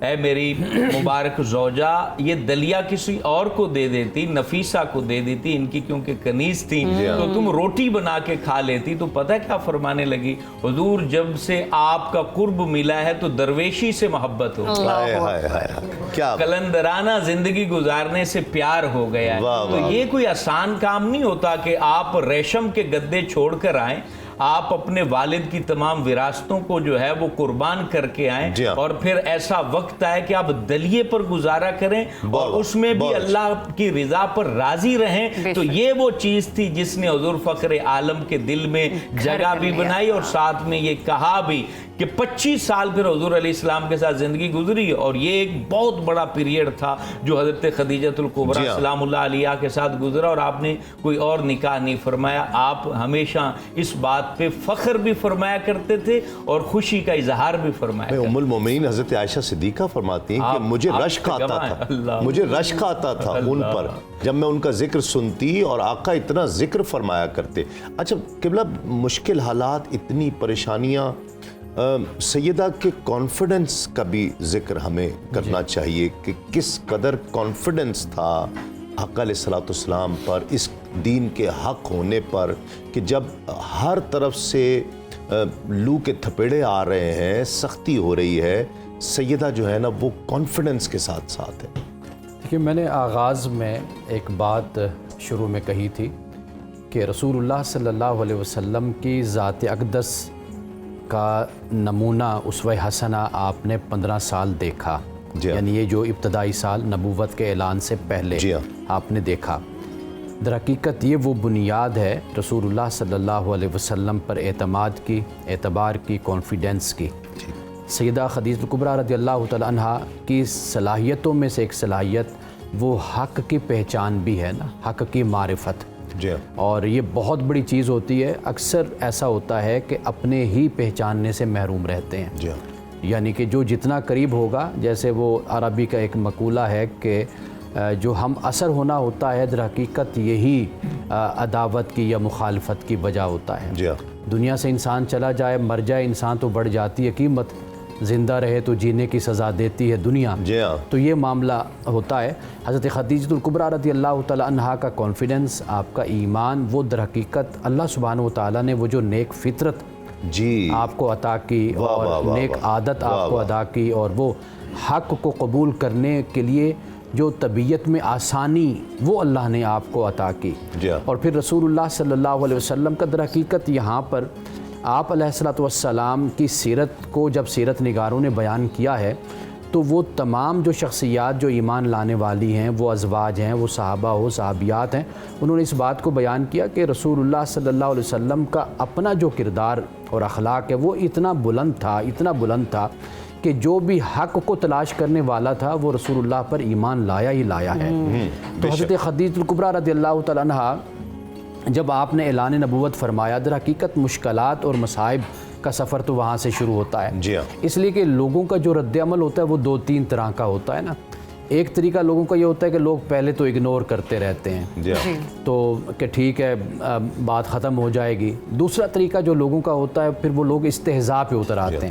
اے میری مبارک زوجہ یہ دلیا کسی اور کو دے دیتی، نفیسہ کو دے دیتی، ان کی کیونکہ کنیز تھی تو تم روٹی بنا کے کھا لیتی۔ تو پتہ کیا فرمانے لگی؟ حضور جب سے آپ کا قرب ملا ہے تو درویشی سے محبت ہو کیا کلندرانہ زندگی گزارنے سے پیار ہو گیا ہے۔ تو یہ کوئی آسان کام نہیں ہوتا کہ آپ ریشم کے گدے چھوڑ کر آئیں، آپ اپنے والد کی تمام وراثتوں کو جو ہے وہ قربان کر کے آئیں اور پھر ایسا وقت آئے کہ آپ دلیے پر گزارا کریں اور اس میں بھی اللہ کی رضا پر راضی رہیں۔ تو یہ وہ چیز تھی جس نے حضور فخر عالم کے دل میں جگہ بھی بنائی اور ساتھ میں یہ کہا بھی کہ 25 سال پھر حضور علیہ السلام کے ساتھ زندگی گزری اور یہ ایک بہت بڑا پیریڈ تھا جو حضرت خدیجۃ الکبریٰ سلام اللہ علیہ کے ساتھ گزرا، اور آپ نے کوئی اور نکاح نہیں فرمایا۔ آپ ہمیشہ اس بات پہ فخر بھی فرمایا کرتے تھے اور خوشی کا اظہار بھی فرمایا کرتے تھے۔ ام المومنین حضرت عائشہ صدیقہ فرماتی ہیں کہ مجھے رشک آتا تھا، مجھے رشک آتا تھا ان پر جب میں ان کا ذکر سنتی، اور آقا اتنا ذکر فرمایا کرتے۔ اچھا قبلہ، مشکل حالات، اتنی پریشانیاں، سیدہ کے کانفیڈنس کا بھی ذکر ہمیں کرنا چاہیے کہ کس قدر کانفیڈنس تھا آقا علیہ الصلوۃ والسلام پر، اس دین کے حق ہونے پر، کہ جب ہر طرف سے لو کے تھپیڑے آ رہے ہیں، سختی ہو رہی ہے، سیدہ جو ہے نا وہ کانفیڈنس کے ساتھ ساتھ ہے۔ دیکھیے میں نے آغاز میں ایک بات شروع میں کہی تھی کہ رسول اللہ صلی اللہ علیہ وسلم کی ذات اقدس کا نمونہ اسوہ حسنہ آپ نے 15 سال دیکھا، یعنی یہ جو ابتدائی سال نبوت کے اعلان سے پہلے آپ نے دیکھا۔ در حقیقت یہ وہ بنیاد ہے رسول اللہ صلی اللہ علیہ وسلم پر اعتماد کی، اعتبار کی، کانفیڈنس کی۔ سیدہ خدیجہ الکبریٰ رضی اللہ تعالی عنہ کی صلاحیتوں میں سے ایک صلاحیت وہ حق کی پہچان بھی ہے نا، حق کی معرفت، اور یہ بہت بڑی چیز ہوتی ہے۔ اکثر ایسا ہوتا ہے کہ اپنے ہی پہچاننے سے محروم رہتے ہیں، یعنی کہ جو جتنا قریب ہوگا، جیسے وہ عربی کا ایک مقولہ ہے کہ جو ہم اثر ہونا ہوتا ہے در حقیقت یہی عداوت کی یا مخالفت کی وجہ ہوتا ہے۔ دنیا سے انسان چلا جائے، مر جائے انسان تو بڑھ جاتی ہے قیمت، زندہ رہے تو جینے کی سزا دیتی ہے دنیا۔ تو یہ معاملہ ہوتا ہے۔ حضرت خدیجہ الکبریٰ رضی اللہ تعالی عنہا کا کانفیڈنس، آپ کا ایمان، وہ در حقیقت اللہ سبحانہ وتعالیٰ نے وہ جو نیک فطرت آپ کو عطا کی اور نیک عادت آپ کو عطا کی، اور وہ حق کو قبول کرنے کے لیے جو طبیعت میں آسانی وہ اللہ نے آپ کو عطا کی۔ اور پھر رسول اللہ صلی اللہ علیہ وسلم کا در حقیقت یہاں پر آپ علیہ الصلوۃ والسلام کی سیرت کو جب سیرت نگاروں نے بیان کیا ہے تو وہ تمام جو شخصیات جو ایمان لانے والی ہیں، وہ ازواج ہیں، وہ صحابہ ہو، صحابیات ہیں، انہوں نے اس بات کو بیان کیا کہ رسول اللہ صلی اللہ علیہ وسلم کا اپنا جو کردار اور اخلاق ہے وہ اتنا بلند تھا، اتنا بلند تھا کہ جو بھی حق کو تلاش کرنے والا تھا وہ رسول اللہ پر ایمان لایا ہی لایا ہے۔ تو حضرت خدیجہ الکبریٰ رضی اللہ تعالیٰ عنہا جب آپ نے اعلان نبوت فرمایا، در حقیقت مشکلات اور مصائب کا سفر تو وہاں سے شروع ہوتا ہے، اس لیے کہ لوگوں کا جو رد عمل ہوتا ہے وہ 2-3 طرح کا ہوتا ہے نا۔ ایک طریقہ لوگوں کا یہ ہوتا ہے کہ لوگ پہلے تو اگنور کرتے رہتے ہیں، تو کہ ٹھیک ہے بات ختم ہو جائے گی۔ دوسرا طریقہ جو لوگوں کا ہوتا ہے پھر وہ لوگ استہزاء پہ اتر آتے ہیں،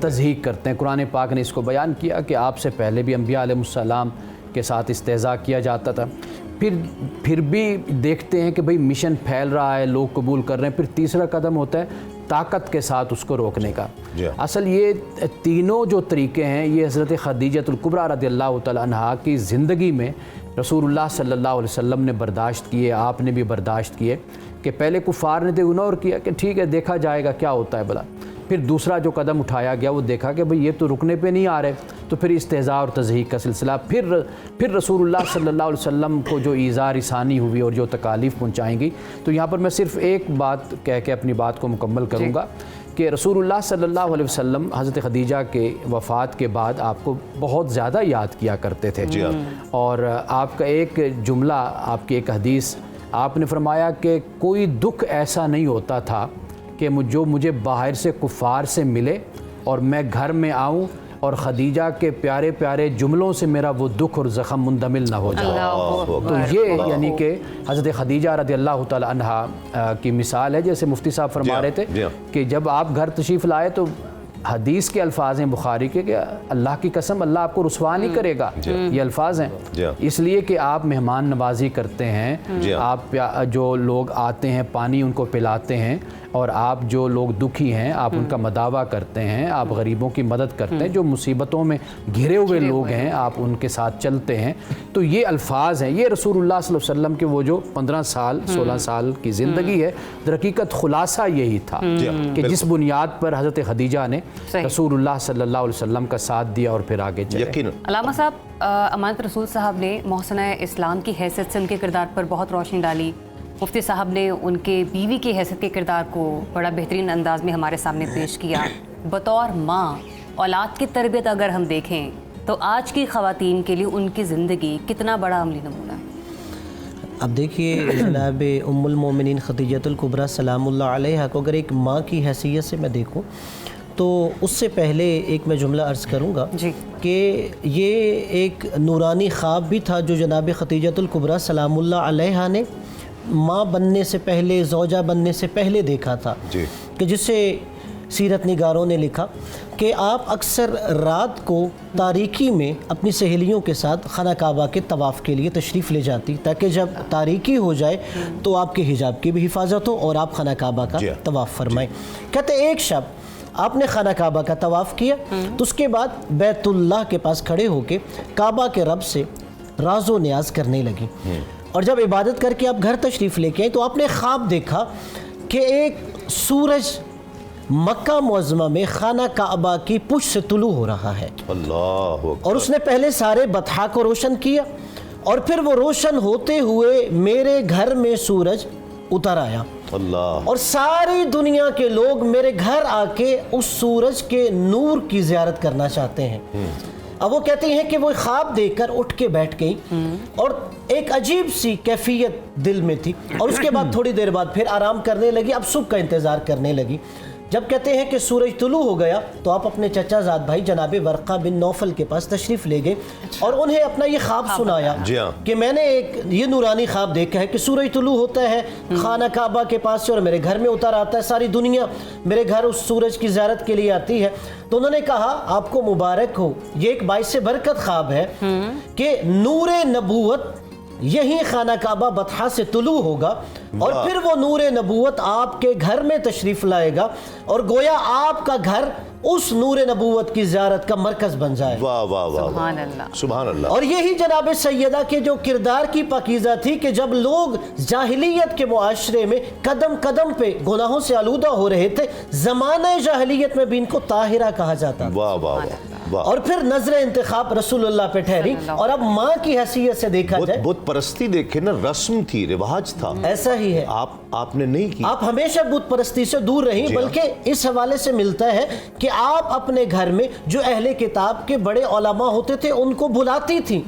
تضحیک کرتے ہیں۔ قرآن پاک نے اس کو بیان کیا کہ آپ سے پہلے بھی انبیاء علیہ السلام کے ساتھ استہزاء کیا جاتا تھا، پھر بھی دیکھتے ہیں کہ بھئی مشن پھیل رہا ہے، لوگ قبول کر رہے ہیں، پھر تیسرا قدم ہوتا ہے طاقت کے ساتھ اس کو روکنے کا۔ اصل یہ تینوں جو طریقے ہیں یہ حضرت خدیجہ الکبریٰ رضی اللہ تعالی عنہا کی زندگی میں رسول اللہ صلی اللہ علیہ وسلم نے برداشت کیے، آپ نے بھی برداشت کیے کہ پہلے کفار نے تو اگنور کیا کہ ٹھیک ہے دیکھا جائے گا کیا ہوتا ہے بلا، پھر دوسرا جو قدم اٹھایا گیا وہ دیکھا کہ بھئی یہ تو رکنے پہ نہیں آ رہے، تو پھر استہزاء اور تضحیک کا سلسلہ، پھر رسول اللہ صلی اللہ علیہ وسلم کو جو ایذا رسانی ہوئی اور جو تکالیف پہنچائیں گی۔ تو یہاں پر میں صرف ایک بات کہہ کے اپنی بات کو مکمل کروں گا کہ رسول اللہ صلی اللہ علیہ وسلم حضرت خدیجہ کے وفات کے بعد آپ کو بہت زیادہ یاد کیا کرتے تھے، اور آپ کا ایک جملہ، آپ کی ایک حدیث، آپ نے فرمایا کہ کوئی دکھ ایسا نہیں ہوتا تھا کہ جو مجھے باہر سے کفار سے ملے اور میں گھر میں آؤں اور خدیجہ کے پیارے پیارے جملوں سے میرا وہ دکھ اور زخم مندمل نہ ہو جائے۔ تو یہ یعنی کہ حضرت خدیجہ رضی اللہ تعالی عنہا کی مثال ہے، جیسے مفتی صاحب فرما رہے تھے کہ جب آپ گھر تشریف لائے تو حدیث کے الفاظ ہیں بخاری کے کہ اللہ کی قسم اللہ آپ کو رسوا نہیں کرے گا، یہ الفاظ ہیں، اس لیے کہ آپ مہمان نوازی کرتے ہیں، آپ جو لوگ آتے ہیں پانی ان کو پلاتے ہیں، اور آپ جو لوگ دکھی ہیں آپ ان کا مداوع کرتے ہیں، آپ غریبوں کی مدد کرتے ہیں، جو مصیبتوں میں گھرے ہوئے لوگ ہیں آپ ان کے ساتھ چلتے ہیں۔ تو یہ الفاظ ہیں، یہ رسول اللہ صلی اللہ علیہ وسلم کے وہ جو 15 سال 16 سال کی زندگی ہے، در حقیقت خلاصہ یہی تھا کہ جس بنیاد پر حضرت خدیجہ نے رسول اللہ صلی اللہ علیہ وسلم کا ساتھ دیا اور پھر آگے چلے۔ یقیناً علامہ صاحب، امانت رسول صاحب نے محسنہ اسلام کی حیثیت سے ان کے کردار پر بہت روشنی ڈالی، مفتی صاحب نے ان کے بیوی کی حیثیت کے کردار کو بڑا بہترین انداز میں ہمارے سامنے پیش کیا۔ بطور ماں اولاد کی تربیت اگر ہم دیکھیں تو آج کی خواتین کے لیے ان کی زندگی کتنا بڑا عملی نمونہ ہے؟ اب دیکھیے جناب ام المومنین خدیجہ الکبریٰ سلام اللہ علیہا کو اگر ایک ماں کی حیثیت سے میں دیکھوں تو اس سے پہلے ایک میں جملہ عرض کروں گا کہ یہ ایک نورانی خواب بھی تھا جو جناب خدیجہ الکبریٰ سلام اللہ علیہا نے ماں بننے سے پہلے، زوجہ بننے سے پہلے دیکھا تھا، کہ جسے سیرت نگاروں نے لکھا کہ آپ اکثر رات کو تاریکی میں اپنی سہیلیوں کے ساتھ خانہ کعبہ کے طواف کے لیے تشریف لے جاتی تاکہ جب تاریکی ہو جائے تو آپ کے حجاب کی بھی حفاظت ہو اور آپ خانہ کعبہ کا طواف فرمائیں۔ کہتے ایک شب آپ نے خانہ کعبہ کا طواف کیا تو اس کے بعد بیت اللہ کے پاس کھڑے ہو کے کعبہ کے رب سے راز و نیاز کرنے لگی، اور جب عبادت کر کے آپ گھر تشریف لے کے آئیں تو آپ نے خواب دیکھا کہ ایک سورج مکہ معظمہ میں خانہ کعبہ کی پشت سے طلوع ہو رہا ہے، اللہ، اور اس نے پہلے سارے بطحاء کو روشن کیا اور پھر وہ روشن ہوتے ہوئے میرے گھر میں سورج اتر آیا، اللہ، اور ساری دنیا کے لوگ میرے گھر آ کے اس سورج کے نور کی زیارت کرنا چاہتے ہیں۔ اب وہ کہتی ہیں کہ وہ خواب دیکھ کر اٹھ کے بیٹھ گئی اور ایک عجیب سی کیفیت دل میں تھی، اور اس کے بعد تھوڑی دیر بعد پھر آرام کرنے لگی، اب صبح کا انتظار کرنے لگی۔ جب کہتے ہیں کہ سورج طلوع ہو گیا تو آپ اپنے چچا زاد بھائی جناب ورقہ بن نوفل کے پاس تشریف لے گئے اور انہیں اپنا یہ خواب سنایا کہ میں نے ایک یہ نورانی خواب دیکھا ہے کہ سورج طلوع ہوتا ہے خانہ کعبہ کے پاس سے اور میرے گھر میں اتر آتا ہے، ساری دنیا میرے گھر اس سورج کی زیارت کے لیے آتی ہے۔ تو انہوں نے کہا آپ کو مبارک ہو، یہ ایک باعث برکت خواب ہے کہ نور نبوت یہی خانہ کعبہ بطحاء سے طلوع ہوگا اور پھر وہ نور نبوت آپ کے گھر میں تشریف لائے گا اور گویا آپ کا گھر اس نور نبوت کی زیارت کا مرکز بن جائے۔ واہ واہ واہ، سبحان اللہ، سبحان اللہ۔ اور یہی جناب سیدہ کے جو کردار کی پاکیزہ تھی کہ جب لوگ جاہلیت کے معاشرے میں قدم قدم پہ گناہوں سے آلودہ ہو رہے تھے، زمانہ جاہلیت میں بھی ان کو طاہرہ کہا جاتا تھا، واہ واہ واہ، اور پھر نظر انتخاب رسول اللہ پہ ٹھہری، اور اب ماں کی حیثیت سے دیکھا جائے بت پرستی دیکھے نا، رسم تھی، رواج تھا، ایسا ہی ہے۔ آپ نے نہیں کی، آپ ہمیشہ بت پرستی سے دور رہیں، بلکہ اس حوالے سے ملتا ہے کہ آپ اپنے گھر میں جو اہل کتاب کے بڑے علماء ہوتے تھے ان کو بلاتی تھیں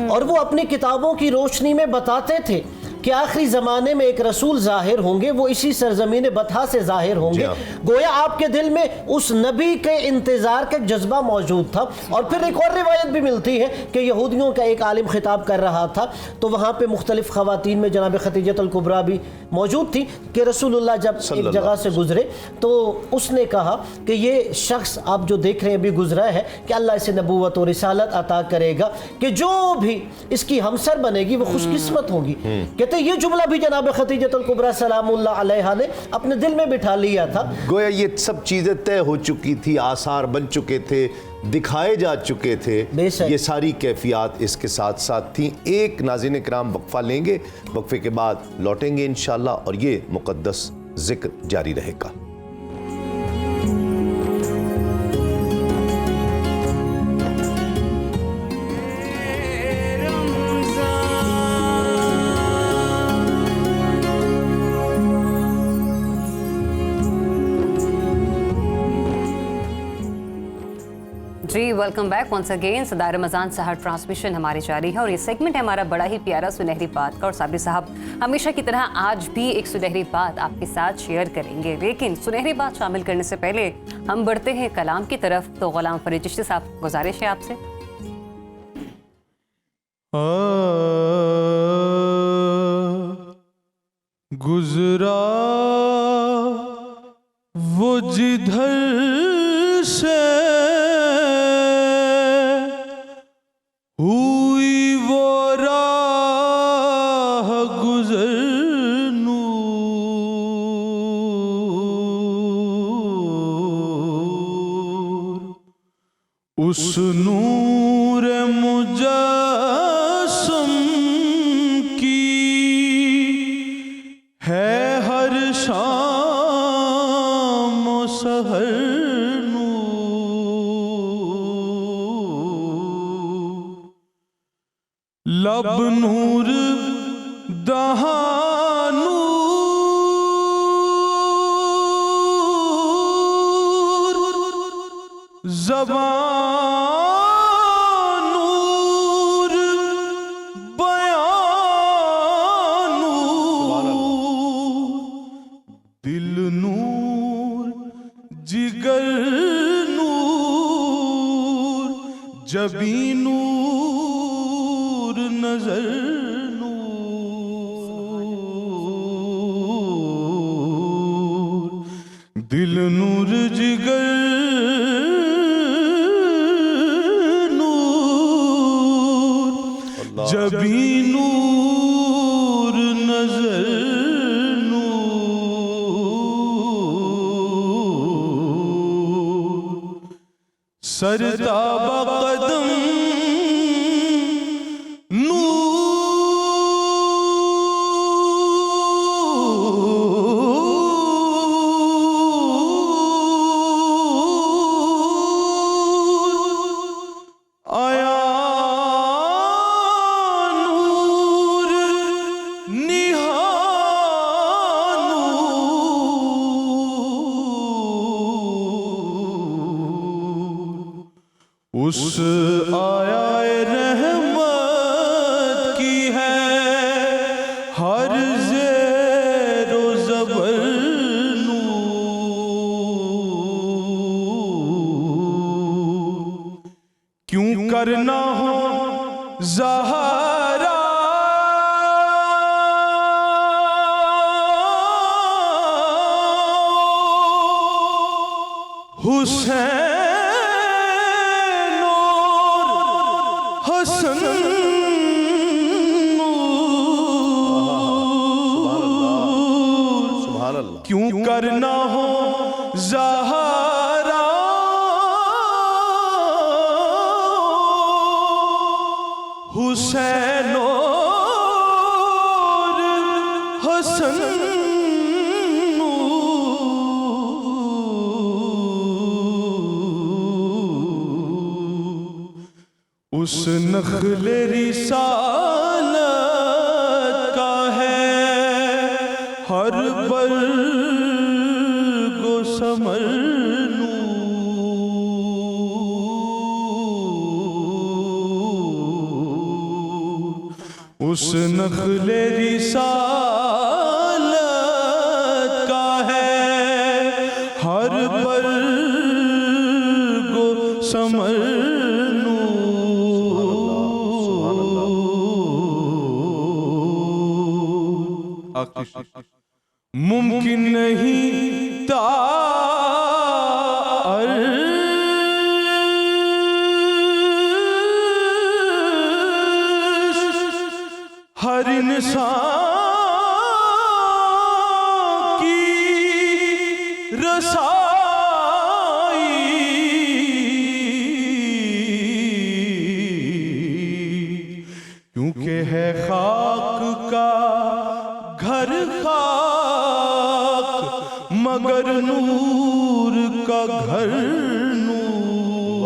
اور وہ اپنی کتابوں کی روشنی میں بتاتے تھے کہ آخری زمانے میں ایک رسول ظاہر ہوں گے، وہ اسی سرزمین بطحاء سے ظاہر ہوں گے، گویا آپ کے دل میں اس نبی کے انتظار کا جذبہ موجود تھا۔ اور پھر ایک اور روایت بھی ملتی ہے کہ یہودیوں کا ایک عالم خطاب کر رہا تھا تو وہاں پہ مختلف خواتین میں جناب خدیجہ الکبریٰ بھی موجود تھی کہ رسول اللہ جب ایک جگہ سے گزرے تو اس نے کہا کہ یہ شخص آپ جو دیکھ رہے ہیں بھی گزرا ہے کہ اللہ اسے نبوت و رسالت عطا کرے گا کہ جو بھی اس کی ہمسر بنے گی وہ خوش قسمت ہوگی۔ کہتے یہ جملہ بھی جناب خدیجہ الکبریٰ سلام اللہ علیہا نے اپنے دل میں بٹھا لیا تھا، گویا یہ سب چیزیں طے ہو چکی تھی، آثار بن چکے تھے، دکھائے جا چکے تھے، یہ ساری کیفیات اس کے ساتھ ساتھ تھیں۔ ایک ناظرین کرام وقفہ لیں گے، وقفے کے بعد لوٹیں گے انشاءاللہ اور یہ مقدس ذکر جاری رہے گا۔ جی ویلکم بیک ونس اگین۔ صدائے رمضان سحر ٹرانسمیشن ہماری جاری ہے اور یہ سیگمنٹ ہے ہمارا بڑا ہی پیارا سنہری بات کا، اور صابری صاحب ہمیشہ کی طرح آج بھی ایک سنہری بات آپ کے ساتھ شیئر کریں گے، لیکن سنہری بات شامل کرنے سے پہلے ہم بڑھتے ہیں کلام کی طرف۔ تو غلام فرید چشتی صاحب گزارش ہے آپ سے۔ گزرا وہ جدھر سے اس نور مجسم کی ہے ہر شام و سحر نور، لب نور دہاں نور، زبان نور، بیان نور، دل نور، جگر نور، جبین نور، نظر نور، دل نور، جگر جبین نور، نظر نور، سرتاب قدم اس آیا رحمت کی ہے ہر زیر و زبر نور، کیوں کرنا ہو زہرا حسین حسن نور، سبحان اللہ، کیوں کرنا ہو زہرا حسین نور، حسن اس نخل رسالت کا ہے ہر برگ و ثمر نور، اس نخل رسالت کا ہے ہر برگ و ثمر ممکن نہیں ہر انسان کی رسائی، کیونکہ ہے خاک کا گھر خاک مگر نور کا گھر نور،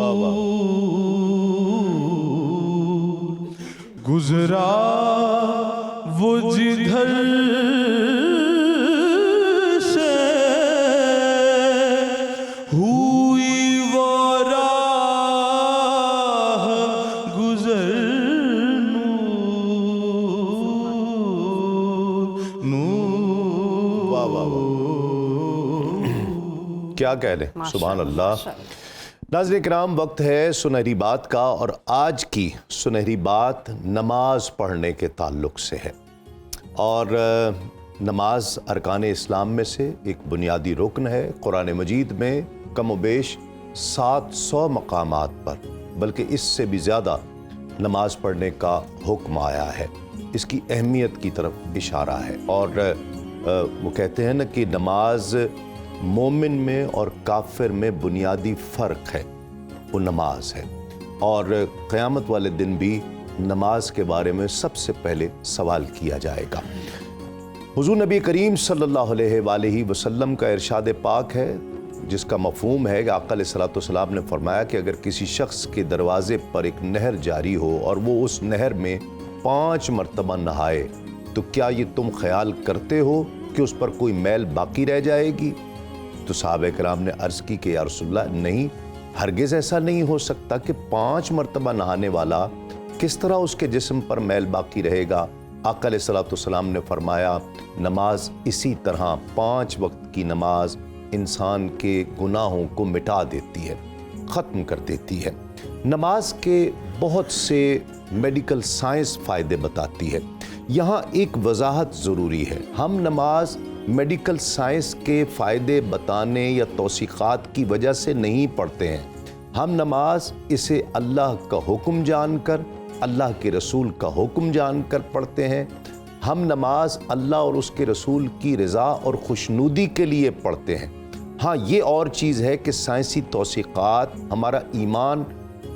گزرا وہ جدھر سے ہوئی وہ راہ گزر کیا کہہ لیں، سبحان اللہ۔ ناظرین کرام، وقت ہے سنہری بات کا، اور آج کی سنہری بات نماز پڑھنے کے تعلق سے ہے، اور نماز ارکان اسلام میں سے ایک بنیادی رکن ہے۔ قرآن مجید میں کم و بیش 700 مقامات پر، بلکہ اس سے بھی زیادہ نماز پڑھنے کا حکم آیا ہے، اس کی اہمیت کی طرف اشارہ ہے، اور وہ کہتے ہیں نا کہ نماز مومن میں اور کافر میں بنیادی فرق ہے۔ وہ نماز ہے، اور قیامت والے دن بھی نماز کے بارے میں سب سے پہلے سوال کیا جائے گا۔ حضور نبی کریم صلی اللہ علیہ وآلہ وسلم کا ارشاد پاک ہے، جس کا مفہوم ہے کہ آقا علیہ الصلوۃ والسلام نے فرمایا کہ اگر کسی شخص کے دروازے پر ایک نہر جاری ہو اور وہ اس نہر میں 5 مرتبہ نہائے تو کیا یہ تم خیال کرتے ہو کہ اس پر کوئی میل باقی رہ جائے گی؟ تو صحابہ کرام نے عرض کی کہ یا رسول اللہ نہیں، ہرگز ایسا نہیں ہو سکتا کہ 5 مرتبہ نہانے والا کس طرح اس کے جسم پر میل باقی رہے گا؟ آقا علیہ الصلوۃ والسلام نے فرمایا نماز اسی طرح 5 وقت کی نماز انسان کے گناہوں کو مٹا دیتی ہے، ختم کر دیتی ہے۔ نماز کے بہت سے میڈیکل سائنس فائدے بتاتی ہے۔ یہاں ایک وضاحت ضروری ہے، ہم نماز میڈیکل سائنس کے فائدے بتانے یا توثیقات کی وجہ سے نہیں پڑھتے ہیں، ہم نماز اسے اللہ کا حکم جان کر، اللہ کے رسول کا حکم جان کر پڑھتے ہیں۔ ہم نماز اللہ اور اس کے رسول کی رضا اور خوشنودی کے لیے پڑھتے ہیں۔ ہاں یہ اور چیز ہے کہ سائنسی توثیقات ہمارا ایمان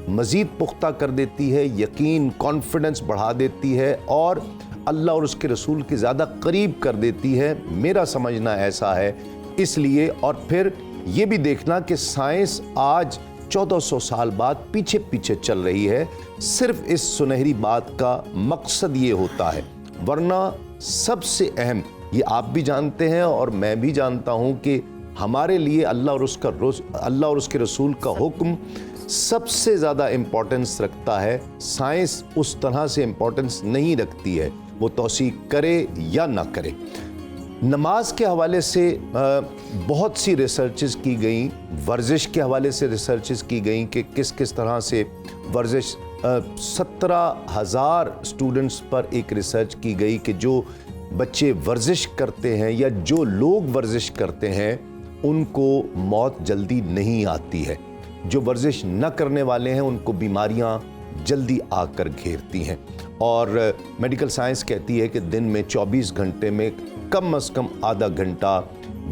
مزید پختہ کر دیتی ہے، یقین، کانفیڈنس بڑھا دیتی ہے اور اللہ اور اس کے رسول کے زیادہ قریب کر دیتی ہے، میرا سمجھنا ایسا ہے۔ اس لیے اور پھر یہ بھی دیکھنا کہ سائنس آج 1400 سال بعد پیچھے پیچھے چل رہی ہے، صرف اس سنہری بات کا مقصد یہ ہوتا ہے، ورنہ سب سے اہم یہ آپ بھی جانتے ہیں اور میں بھی جانتا ہوں کہ ہمارے لیے اللہ اور اس کے رسول کا حکم سب سے زیادہ امپورٹنس رکھتا ہے۔ سائنس اس طرح سے امپورٹنس نہیں رکھتی ہے، وہ توثیق کرے یا نہ کرے۔ نماز کے حوالے سے بہت سی ریسرچز کی گئیں، ورزش کے حوالے سے ریسرچز کی گئیں کہ کس طرح سے ورزش 17,000 اسٹوڈنٹس پر ایک ریسرچ کی گئی کہ جو بچے ورزش کرتے ہیں یا جو لوگ ورزش کرتے ہیں ان کو موت جلدی نہیں آتی ہے، جو ورزش نہ کرنے والے ہیں ان کو بیماریاں جلدی آ کر گھیرتی ہیں۔ اور میڈیکل سائنس کہتی ہے کہ دن میں 24 گھنٹے میں کم از کم آدھا گھنٹہ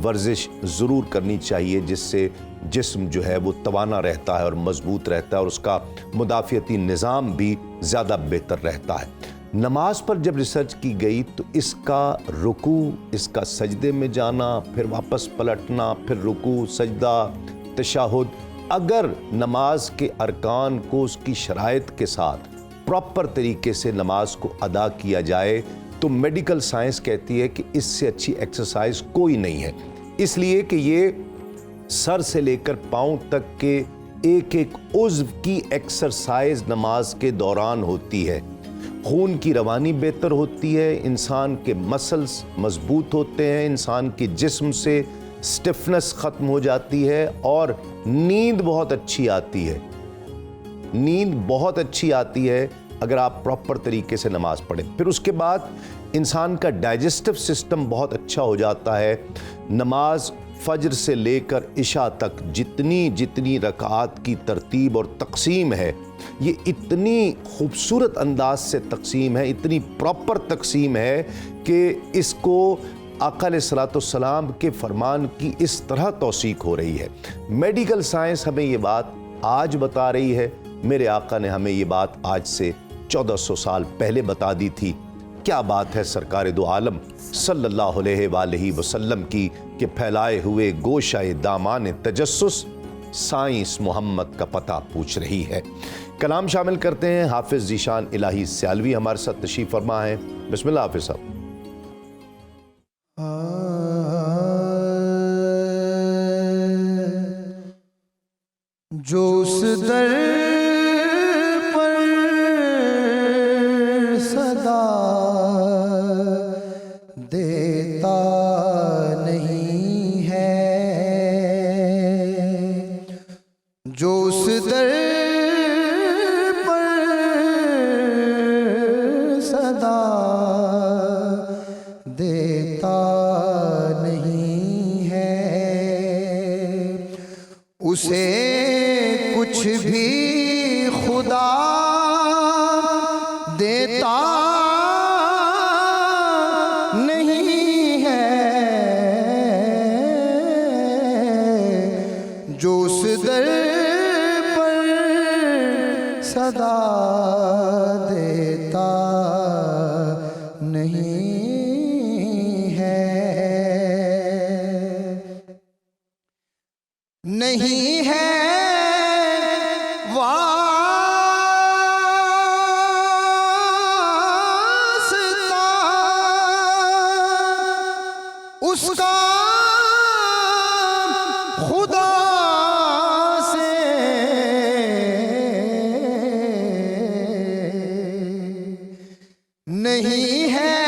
ورزش ضرور کرنی چاہیے، جس سے جسم جو ہے وہ توانا رہتا ہے اور مضبوط رہتا ہے اور اس کا مدافعتی نظام بھی زیادہ بہتر رہتا ہے۔ نماز پر جب ریسرچ کی گئی تو اس کا رکوع، اس کا سجدے میں جانا، پھر واپس پلٹنا، پھر رکوع، سجدہ، تشہد، اگر نماز کے ارکان کو اس کی شرائط کے ساتھ پراپر طریقے سے نماز کو ادا کیا جائے تو میڈیکل سائنس کہتی ہے کہ اس سے اچھی ایکسرسائز کوئی نہیں ہے، اس لیے کہ یہ سر سے لے کر پاؤں تک کے ایک ایک عضو کی ایکسرسائز نماز کے دوران ہوتی ہے۔ خون کی روانی بہتر ہوتی ہے، انسان کے مسلز مضبوط ہوتے ہیں، انسان کے جسم سے سٹفنس ختم ہو جاتی ہے اور نیند بہت اچھی آتی ہے۔ نیند بہت اچھی آتی ہے اگر آپ پراپر طریقے سے نماز پڑھیں۔ پھر اس کے بعد انسان کا ڈائجسٹو سسٹم بہت اچھا ہو جاتا ہے۔ نماز فجر سے لے کر عشاء تک جتنی رکعات کی ترتیب اور تقسیم ہے، یہ اتنی خوبصورت انداز سے تقسیم ہے، اتنی پراپر تقسیم ہے کہ اس کو آقا علیہ الصلوۃ والسلام کے فرمان کی اس طرح توثیق ہو رہی ہے۔ میڈیکل سائنس ہمیں یہ بات آج بتا رہی ہے، میرے آقا نے ہمیں یہ بات آج سے 1400 سال پہلے بتا دی تھی۔ کیا بات ہے سرکار دو عالم صلی اللہ علیہ وآلہ وسلم کی کہ پھیلائے ہوئے گوشۂ دامان تجسس سائنس محمد کا پتہ پوچھ رہی ہے۔ کلام شامل کرتے ہیں، حافظ ذیشان الہی سیالوی ہمارے ساتھ تشریف فرما ہے۔ بسم اللہ حافظ صاحب۔ جو اس در پر صدا دیتا نہیں ہے، جو اس در پر صدا دیتا نہیں ہے، اسے کچھ بھی خدا دیتا نہیں ہے، جو اس در پر صدا دیتا نہیں ہے، نہیں ہے واسطہ اس کا خدا سے، نہیں ہے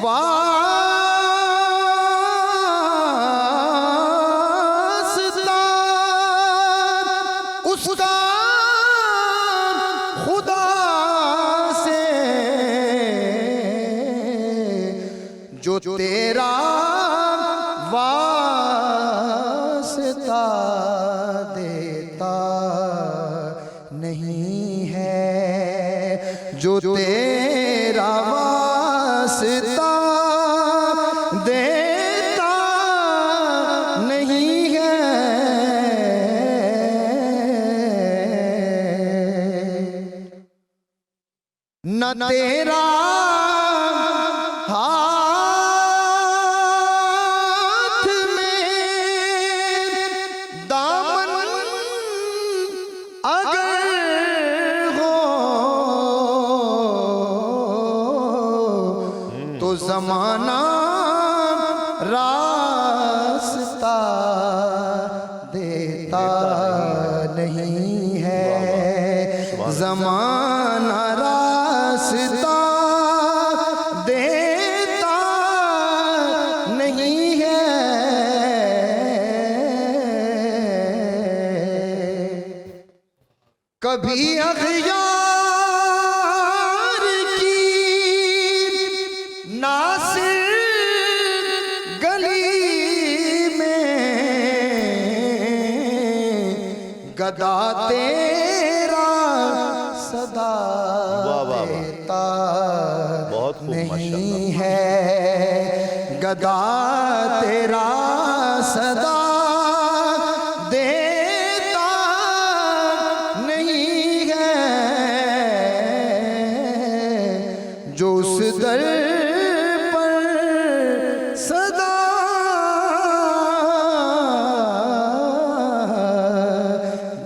واسطہ اس کا خدا سے، جو تیرا واسطہ دیتا نہیں ہے، جو تیرا واسطہ دیتا نہیں ہے، نہ تیرا ہاتھ میں دامن اگر ہو تو زمانہ راستہ دیتا نہیں ہے، زمانہ راستہ دیتا نہیں ہے، کبھی اغیار کی ناصر گلی میں گدا تیرا صدا دیتا نہیں ہے، گدا تیرا صدا دیتا نہیں ہے، جو اس در پر صدا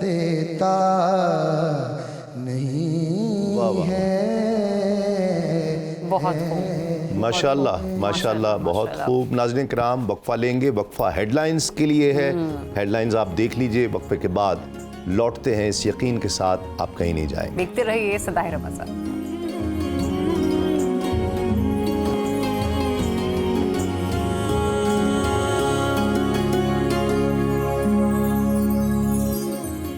دیتا نہیں ہے۔ بہت خوب، ماشاءاللہ ماشاءاللہ، بہت خوب۔ ناظرین کرام، وقفہ لیں گے، وقفہ ہیڈ لائنز کے لیے ہے، ہیڈ لائنز آپ دیکھ لیجئے، وقفے کے بعد لوٹتے ہیں اس یقین کے ساتھ آپ کہیں نہیں جائیں گے۔ دیکھتے رہیے صدائے رمضان۔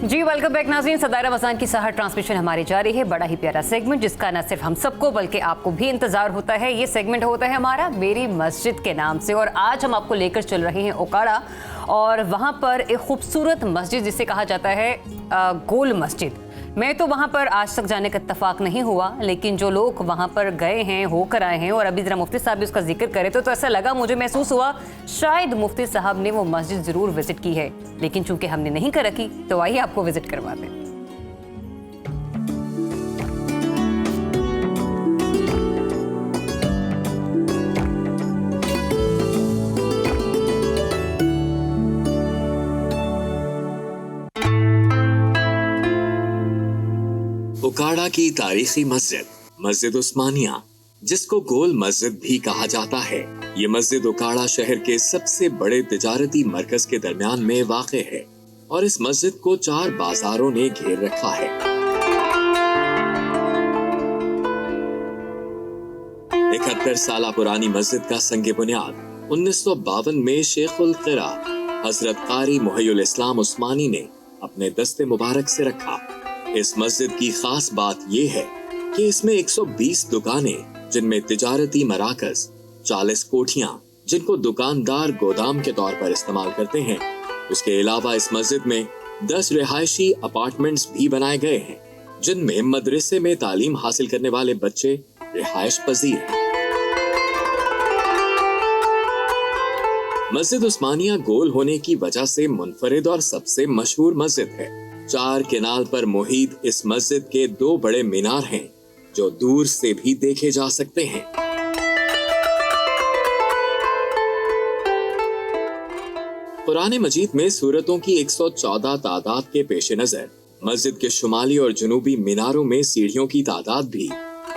جی ویلکم بیک ناظرین، صدائے رمضان کی سحر ٹرانسمیشن ہماری جاری ہے، بڑا ہی پیارا سیگمنٹ جس کا نہ صرف ہم سب کو بلکہ آپ کو بھی انتظار ہوتا ہے۔ یہ سیگمنٹ ہوتا ہے ہمارا میری مسجد کے نام سے، اور آج ہم آپ کو لے کر چل رہے ہیں اوکاڑا، اور وہاں پر ایک خوبصورت مسجد جسے کہا جاتا ہے گول مسجد۔ میں تو وہاں پر آج تک جانے کا اتفاق نہیں ہوا، لیکن جو لوگ وہاں پر گئے ہیں، ہو کر آئے ہیں، اور ابھی ذرا مفتی صاحب بھی اس کا ذکر کرے تو ایسا لگا، مجھے محسوس ہوا شاید مفتی صاحب نے وہ مسجد ضرور وزٹ کی ہے، لیکن چونکہ ہم نے نہیں کر رکھی تو آئیے آپ کو وزٹ کرواتے ہیں۔ اوکاڑا کی تاریخی مسجد، مسجد عثمانیہ، جس کو گول مسجد بھی کہا جاتا ہے، یہ مسجد اوکاڑا شہر کے سب سے بڑے تجارتی مرکز کے درمیان میں واقع ہے، اور اس مسجد کو 4 بازاروں نے گھیر رکھا ہے۔ 71 سالہ پرانی مسجد کا سنگ بنیاد 1952 میں شیخ القرا حضرت قاری محی الاسلام عثمانی نے اپنے دست مبارک سے رکھا۔ اس مسجد کی خاص بات یہ ہے کہ اس میں 120 دکانیں جن میں تجارتی مراکز، 40 کوٹھیاں جن کو دکاندار گودام کے طور پر استعمال کرتے ہیں۔ اس کے علاوہ اس مسجد میں 10 رہائشی اپارٹمنٹس بھی بنائے گئے ہیں جن میں مدرسے میں تعلیم حاصل کرنے والے بچے رہائش پذیر ہیں۔ مسجد عثمانیہ گول ہونے کی وجہ سے منفرد اور سب سے مشہور مسجد ہے۔ 4 کینال پر محیط اس مسجد کے 2 بڑے مینار ہیں جو دور سے بھی دیکھے جا سکتے ہیں۔ قرآن مجید میں سورتوں کی 114 تعداد کے پیش نظر مسجد کے شمالی اور جنوبی میناروں میں سیڑھیوں کی تعداد بھی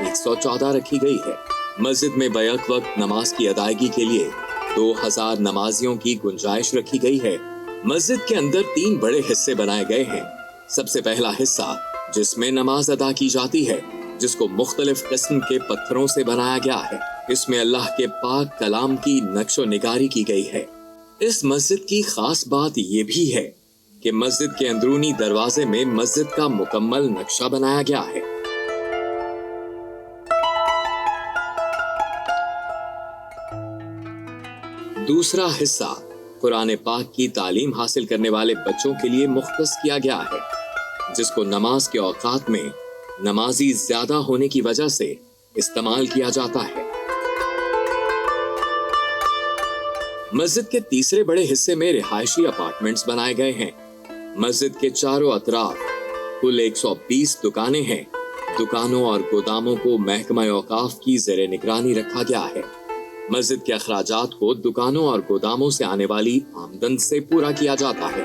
114 رکھی گئی ہے۔ مسجد میں بیک وقت نماز کی ادائیگی کے لیے 2000 نمازیوں کی گنجائش رکھی گئی ہے۔ مسجد کے اندر 3 بڑے حصے بنائے گئے ہیں۔ سب سے پہلا حصہ جس میں نماز ادا کی جاتی ہے، جس کو مختلف قسم کے پتھروں سے بنایا گیا ہے۔ اس میں اللہ کے پاک کلام کی نقش و نگاری کی گئی ہے۔ اس مسجد کی خاص بات یہ بھی ہے کہ مسجد کے اندرونی دروازے میں مسجد کا مکمل نقشہ بنایا گیا ہے۔ دوسرا حصہ قرآن پاک کی تعلیم حاصل کرنے والے بچوں کے لیے مختص کیا گیا ہے، جس کو نماز کے اوقات میں نمازی زیادہ ہونے کی وجہ سے استعمال کیا جاتا ہے۔ مسجد کے تیسرے بڑے حصے میں رہائشی اپارٹمنٹس بنائے گئے ہیں۔ مسجد کے چاروں اطراف کل 120 دکانیں ہیں۔ دکانوں اور گوداموں کو محکمہ اوقاف کی زیر نگرانی رکھا گیا ہے۔ مسجد کے اخراجات کو دکانوں اور گوداموں سے آنے والی آمدن سے پورا کیا جاتا ہے۔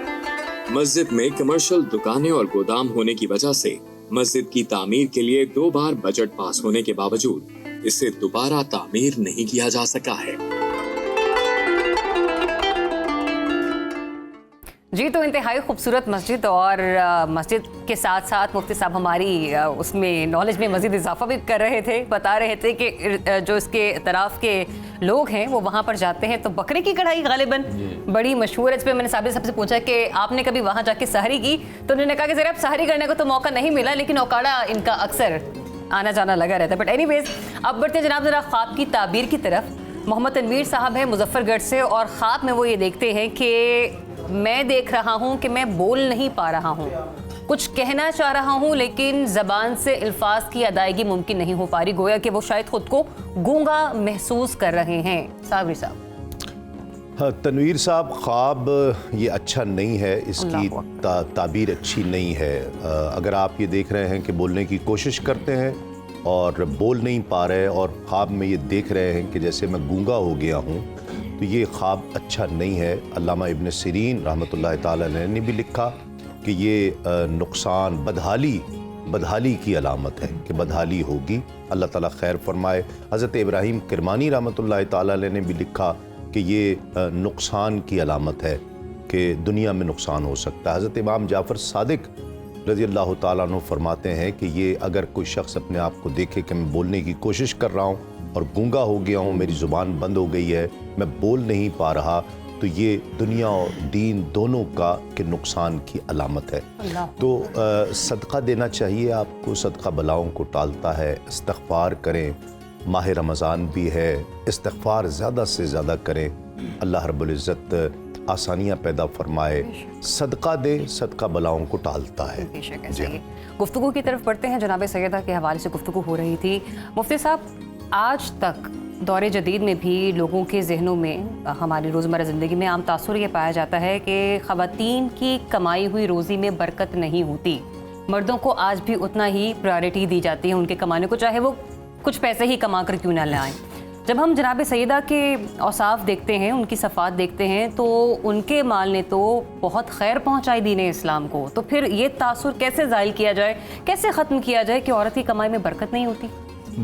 مسجد میں کمرشل دکانیں اور گودام ہونے کی وجہ سے مسجد کی تعمیر کے لیے 2 بار بجٹ پاس ہونے کے باوجود اسے دوبارہ تعمیر نہیں کیا جا سکا ہے۔ جی، تو انتہائی خوبصورت مسجد، اور مسجد کے ساتھ ساتھ مفتی صاحب ہماری اس میں نالج میں مزید اضافہ بھی کر رہے تھے، بتا رہے تھے کہ جو اس کے اطراف کے لوگ ہیں وہ وہاں پر جاتے ہیں تو بکرے کی کڑھائی غالباً بڑی مشہور ہے۔ اس پہ میں نے صابر صاحب سے پوچھا کہ آپ نے کبھی وہاں جا کے سحری کی، تو انہوں نے کہا کہ ذرا اب سحری کرنے کو تو موقع نہیں ملا، لیکن اوکاڑا ان کا اکثر آنا جانا لگا رہتا ہے۔ بٹ اینی ویز اب بڑھتے ہیں جناب ذرا خواب کی تعبیر کی طرف۔ محمد تنویر صاحب ہیں مظفر گڑھ سے، اور خواب میں وہ یہ دیکھتے ہیں کہ میں دیکھ رہا ہوں کہ میں بول نہیں پا رہا ہوں، کچھ کہنا چاہ رہا ہوں لیکن زبان سے الفاظ کی ادائیگی ممکن نہیں ہو پا رہی، گویا کہ وہ شاید خود کو گونگا محسوس کر رہے ہیں۔ صابری صاحب۔ تنویر صاحب، خواب یہ اچھا نہیں ہے، اس کی تعبیر اچھی نہیں ہے۔ اگر آپ یہ دیکھ رہے ہیں کہ بولنے کی کوشش کرتے ہیں اور بول نہیں پا رہے، اور خواب میں یہ دیکھ رہے ہیں کہ جیسے میں گونگا ہو گیا ہوں، تو یہ خواب اچھا نہیں ہے۔ علامہ ابن سیرین رحمۃ اللہ تعالی علیہ نے بھی لکھا کہ یہ نقصان بدحالی کی علامت ہے، کہ بدحالی ہوگی، اللہ تعالیٰ خیر فرمائے۔ حضرت ابراہیم کرمانی رحمۃ اللہ تعالی علیہ نے بھی لکھا کہ یہ نقصان کی علامت ہے، کہ دنیا میں نقصان ہو سکتا ہے۔ حضرت امام جعفر صادق رضی اللہ تعالیٰ عنہ فرماتے ہیں کہ یہ اگر کوئی شخص اپنے آپ کو دیکھے کہ میں بولنے کی کوشش کر رہا ہوں اور گونگا ہو گیا ہوں، میری زبان بند ہو گئی ہے، میں بول نہیں پا رہا، تو یہ دنیا اور دین دونوں کا کہ نقصان کی علامت ہے۔ تو صدقہ دینا چاہیے آپ کو، صدقہ بلاؤں کو ٹالتا ہے۔ استغفار کریں، ماہ رمضان بھی ہے، استغفار زیادہ سے زیادہ کریں، اللہ رب العزت آسانیاں پیدا فرمائے۔ صدقہ دے، صدقہ بلاؤں کو ٹالتا ہے۔ گفتگو کی طرف بڑھتے ہیں۔ جناب سیدہ کے حوالے سے گفتگو ہو رہی تھی۔ مفتی صاحب، آج تک دور جدید میں بھی لوگوں کے ذہنوں میں، ہماری روزمرہ زندگی میں عام تاثر یہ پایا جاتا ہے کہ خواتین کی کمائی ہوئی روزی میں برکت نہیں ہوتی، مردوں کو آج بھی اتنا ہی پرائرٹی دی جاتی ہے ان کے کمانے کو، چاہے وہ کچھ پیسے ہی کما کر کیوں نہ لائیں۔ جب ہم جناب سیدہ کے اوصاف دیکھتے ہیں، ان کی صفات دیکھتے ہیں، تو ان کے مال نے تو بہت خیر پہنچائی دین اسلام کو، تو پھر یہ تاثر کیسے زائل کیا جائے، کیسے ختم کیا جائے کہ عورت کی کمائی میں برکت نہیں ہوتی؟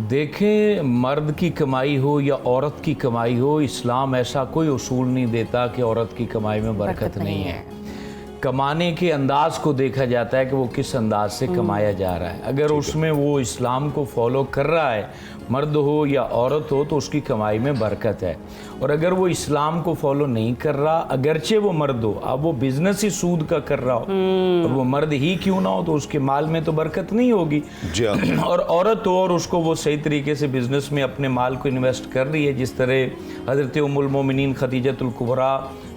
دیکھیں، مرد کی کمائی ہو یا عورت کی کمائی ہو، اسلام ایسا کوئی اصول نہیں دیتا کہ عورت کی کمائی میں برکت نہیں ہے۔ کمانے کے انداز کو دیکھا جاتا ہے کہ وہ کس انداز سے کمایا جا رہا ہے۔ اگر اس میں وہ اسلام کو فالو کر رہا ہے، مرد ہو یا عورت ہو، تو اس کی کمائی میں برکت ہے۔ اور اگر وہ اسلام کو فالو نہیں کر رہا، اگرچہ وہ مرد ہو، اب وہ بزنس ہی سود کا کر رہا ہو اور وہ مرد ہی کیوں نہ ہو، تو اس کے مال میں تو برکت نہیں ہوگی۔ اور عورت ہو اور اس کو وہ صحیح طریقے سے بزنس میں اپنے مال کو انویسٹ کر رہی ہے، جس طرح حضرت ام المومنین خدیجہ الکبریٰ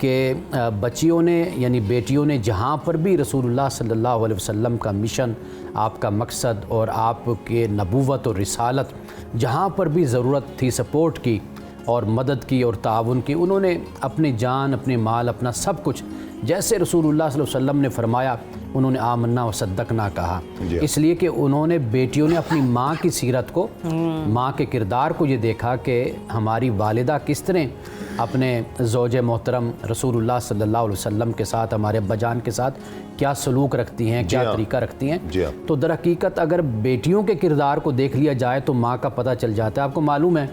کہ بچیوں نے یعنی بیٹیوں نے جہاں پر بھی رسول اللہ صلی اللہ علیہ وسلم کا مشن، آپ کا مقصد اور آپ کے نبوت اور رسالت جہاں پر بھی ضرورت تھی سپورٹ کی اور مدد کی اور تعاون کی، انہوں نے اپنی جان، اپنے مال، اپنا سب کچھ، جیسے رسول اللہ صلی اللہ علیہ وسلم نے فرمایا، انہوں نے آمنا و صدقنا کہا، اس لیے کہ انہوں نے بیٹیوں نے اپنی ماں کی سیرت کو، ماں کے کردار کو یہ دیکھا کہ ہماری والدہ کس طرح اپنے زوج محترم رسول اللہ صلی اللہ علیہ وسلم کے ساتھ، ہمارے ابا جان کے ساتھ کیا سلوک رکھتی ہیں، کیا طریقہ رکھتی ہیں۔ تو در حقیقت اگر بیٹیوں کے کردار کو دیکھ لیا جائے تو ماں کا پتہ چل جاتا ہے۔ آپ کو معلوم ہے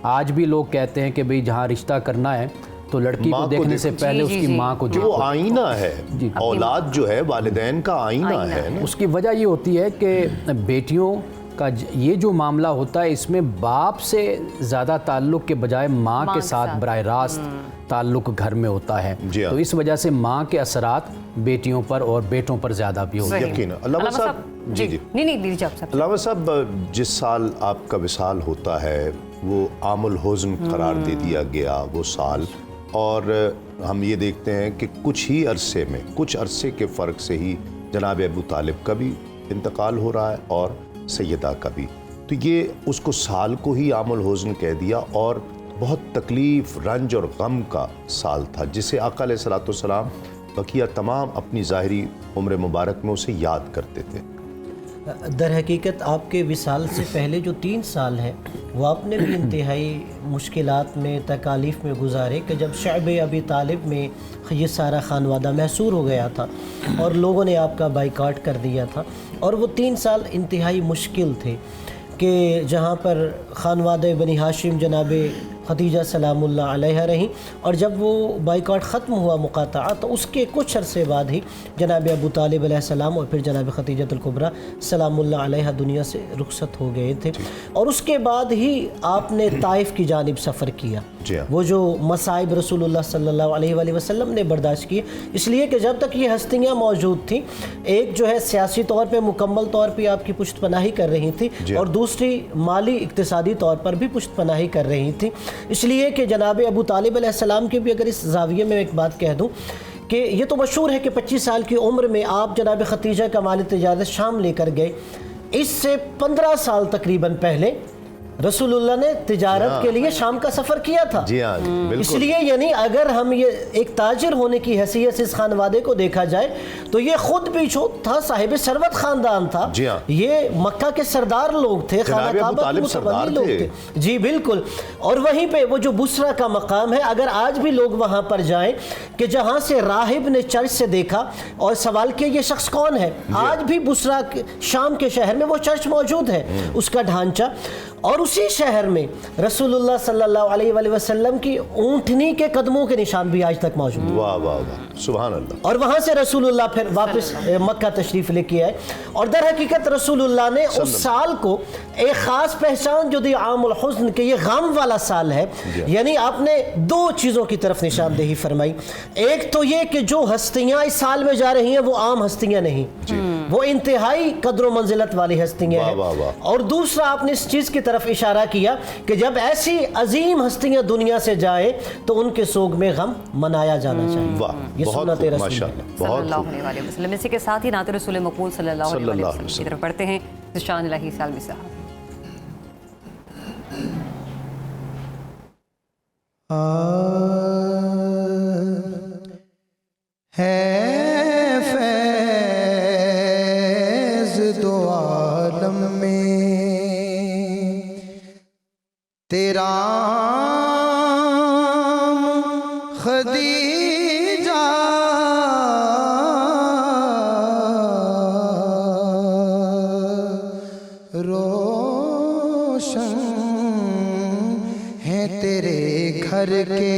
آج بھی لوگ کہتے ہیں کہ بھئی جہاں رشتہ کرنا ہے تو لڑکی کو دیکھنے سے پہلے اس کی ماں کو جو آئینہ ہے، اولاد جو ہے والدین کا آئینہ ہے۔ اس کی وجہ یہ ہوتی ہے کہ بیٹیوں کا یہ جو معاملہ ہوتا ہے اس میں باپ سے زیادہ تعلق کے بجائے ماں کے ساتھ براہ راست تعلق گھر میں ہوتا ہے، تو اس وجہ سے ماں کے اثرات بیٹیوں پر اور بیٹوں پر زیادہ بھی ہوتے ہیں۔ یقینا۔ علامہ صاحب، علامہ صاحب جس سال آپ کا وصال ہوتا ہے وہ عام الحزن قرار دے دیا گیا وہ سال، اور ہم یہ دیکھتے ہیں کہ کچھ ہی عرصے میں، کچھ عرصے کے فرق سے ہی جناب ابو طالب کا بھی انتقال ہو رہا ہے اور سیدہ کا بھی، تو یہ اس کو سال کو ہی عام الحزن کہہ دیا، اور بہت تکلیف، رنج اور غم کا سال تھا جسے آقا علیہ الصلوۃ والسلام بقیہ تمام اپنی ظاہری عمر مبارک میں اسے یاد کرتے تھے۔ در حقیقت آپ کے وصال سے پہلے جو 3 سال ہیں وہ آپ نے بھی انتہائی مشکلات میں، تکالیف میں گزارے، کہ جب شعب ابی طالب میں یہ سارا خانوادہ محصور ہو گیا تھا اور لوگوں نے آپ کا بائیکاٹ کر دیا تھا، اور وہ 3 سال انتہائی مشکل تھے کہ جہاں پر خانوادہ بنی ہاشم جناب خدیجہ سلام اللہ علیہ رہیں، اور جب وہ بائیکاٹ ختم ہوا مقاطعہ تو اس کے کچھ عرصے بعد ہی جناب ابو طالب علیہ السلام اور پھر جناب خدیجہ الکبریٰ سلام اللہ علیہ دنیا سے رخصت ہو گئے تھے، اور اس کے بعد ہی آپ نے طائف کی جانب سفر کیا۔ وہ جو مصائب رسول اللہ صلی اللہ علیہ وآلہ وسلم نے برداشت کیے، اس لیے کہ جب تک یہ ہستیاں موجود تھیں، ایک جو ہے سیاسی طور پہ مکمل طور پہ آپ کی پشت پناہی کر رہی تھی، اور دوسری مالی اقتصادی طور پر بھی پشت پناہی کر رہی تھی، اس لیے کہ جناب ابو طالب علیہ السلام کے بھی، اگر اس زاویے میں ایک بات کہہ دوں کہ یہ تو مشہور ہے کہ 25 سال کی عمر میں آپ جناب خدیجہ کا مال تجارت شام لے کر گئے، اس سے 15 سال تقریباً پہلے رسول اللہ نے تجارت کے لیے شام کا سفر کیا تھا۔ اس لیے یعنی اگر ہم یہ ایک تاجر ہونے کی حیثیت سے اس خانوادے کو دیکھا جائے تو یہ خود بھی جو تھا صاحب ثروت خاندان تھا، یہ مکہ کے سردار لوگ تھے، خانہ کعبہ کے متولی لوگ تھے، جی بالکل۔ اور وہیں پہ وہ جو بصرہ کا مقام ہے، اگر آج بھی لوگ وہاں پر جائیں کہ جہاں سے راہب نے چرچ سے دیکھا اور سوال کیا یہ شخص کون ہے، آج بھی بصرہ شام کے شہر میں وہ چرچ موجود ہے، اس کا ڈھانچہ، اور اسی شہر میں رسول اللہ صلی اللہ علیہ وآلہ وسلم کی اونٹنی کے قدموں کے نشان بھی آج تک موجود ہیں۔ واہ واہ واہ، سبحان اللہ۔ اور وہاں سے رسول اللہ پھر واپس مکہ تشریف لے کے آئے، اور در حقیقت رسول اللہ نے اس سال کو ایک خاص پہچان جو دی عام الحزن کہ یہ غم والا سال ہے، یعنی آپ نے 2 چیزوں کی طرف نشاندہی فرمائی۔ ایک تو یہ کہ جو ہستیاں اس سال میں جا رہی ہیں وہ عام ہستیاں نہیں، وہ انتہائی قدر و منزلت والی ہستیاں ہیں، اور دوسرا آپ نے اس چیز کی طرف اشارہ کیا کہ جب ایسی عظیم ہستیاں دنیا سے جائیں تو ان کے سوگ میں غم منایا جانا چاہیے۔ یہ سنت رسول صلی اللہ علیہ وسلم۔ اسی کے ساتھ ہی نعت رسول مقبول صلی اللہ علیہ وسلم کی طرف پڑھتے ہیں شان الہی سالمی صاحب۔ ہے فیض دو عالم میں تیرا خدیجہ، روشن ہیں تیرے گھر کے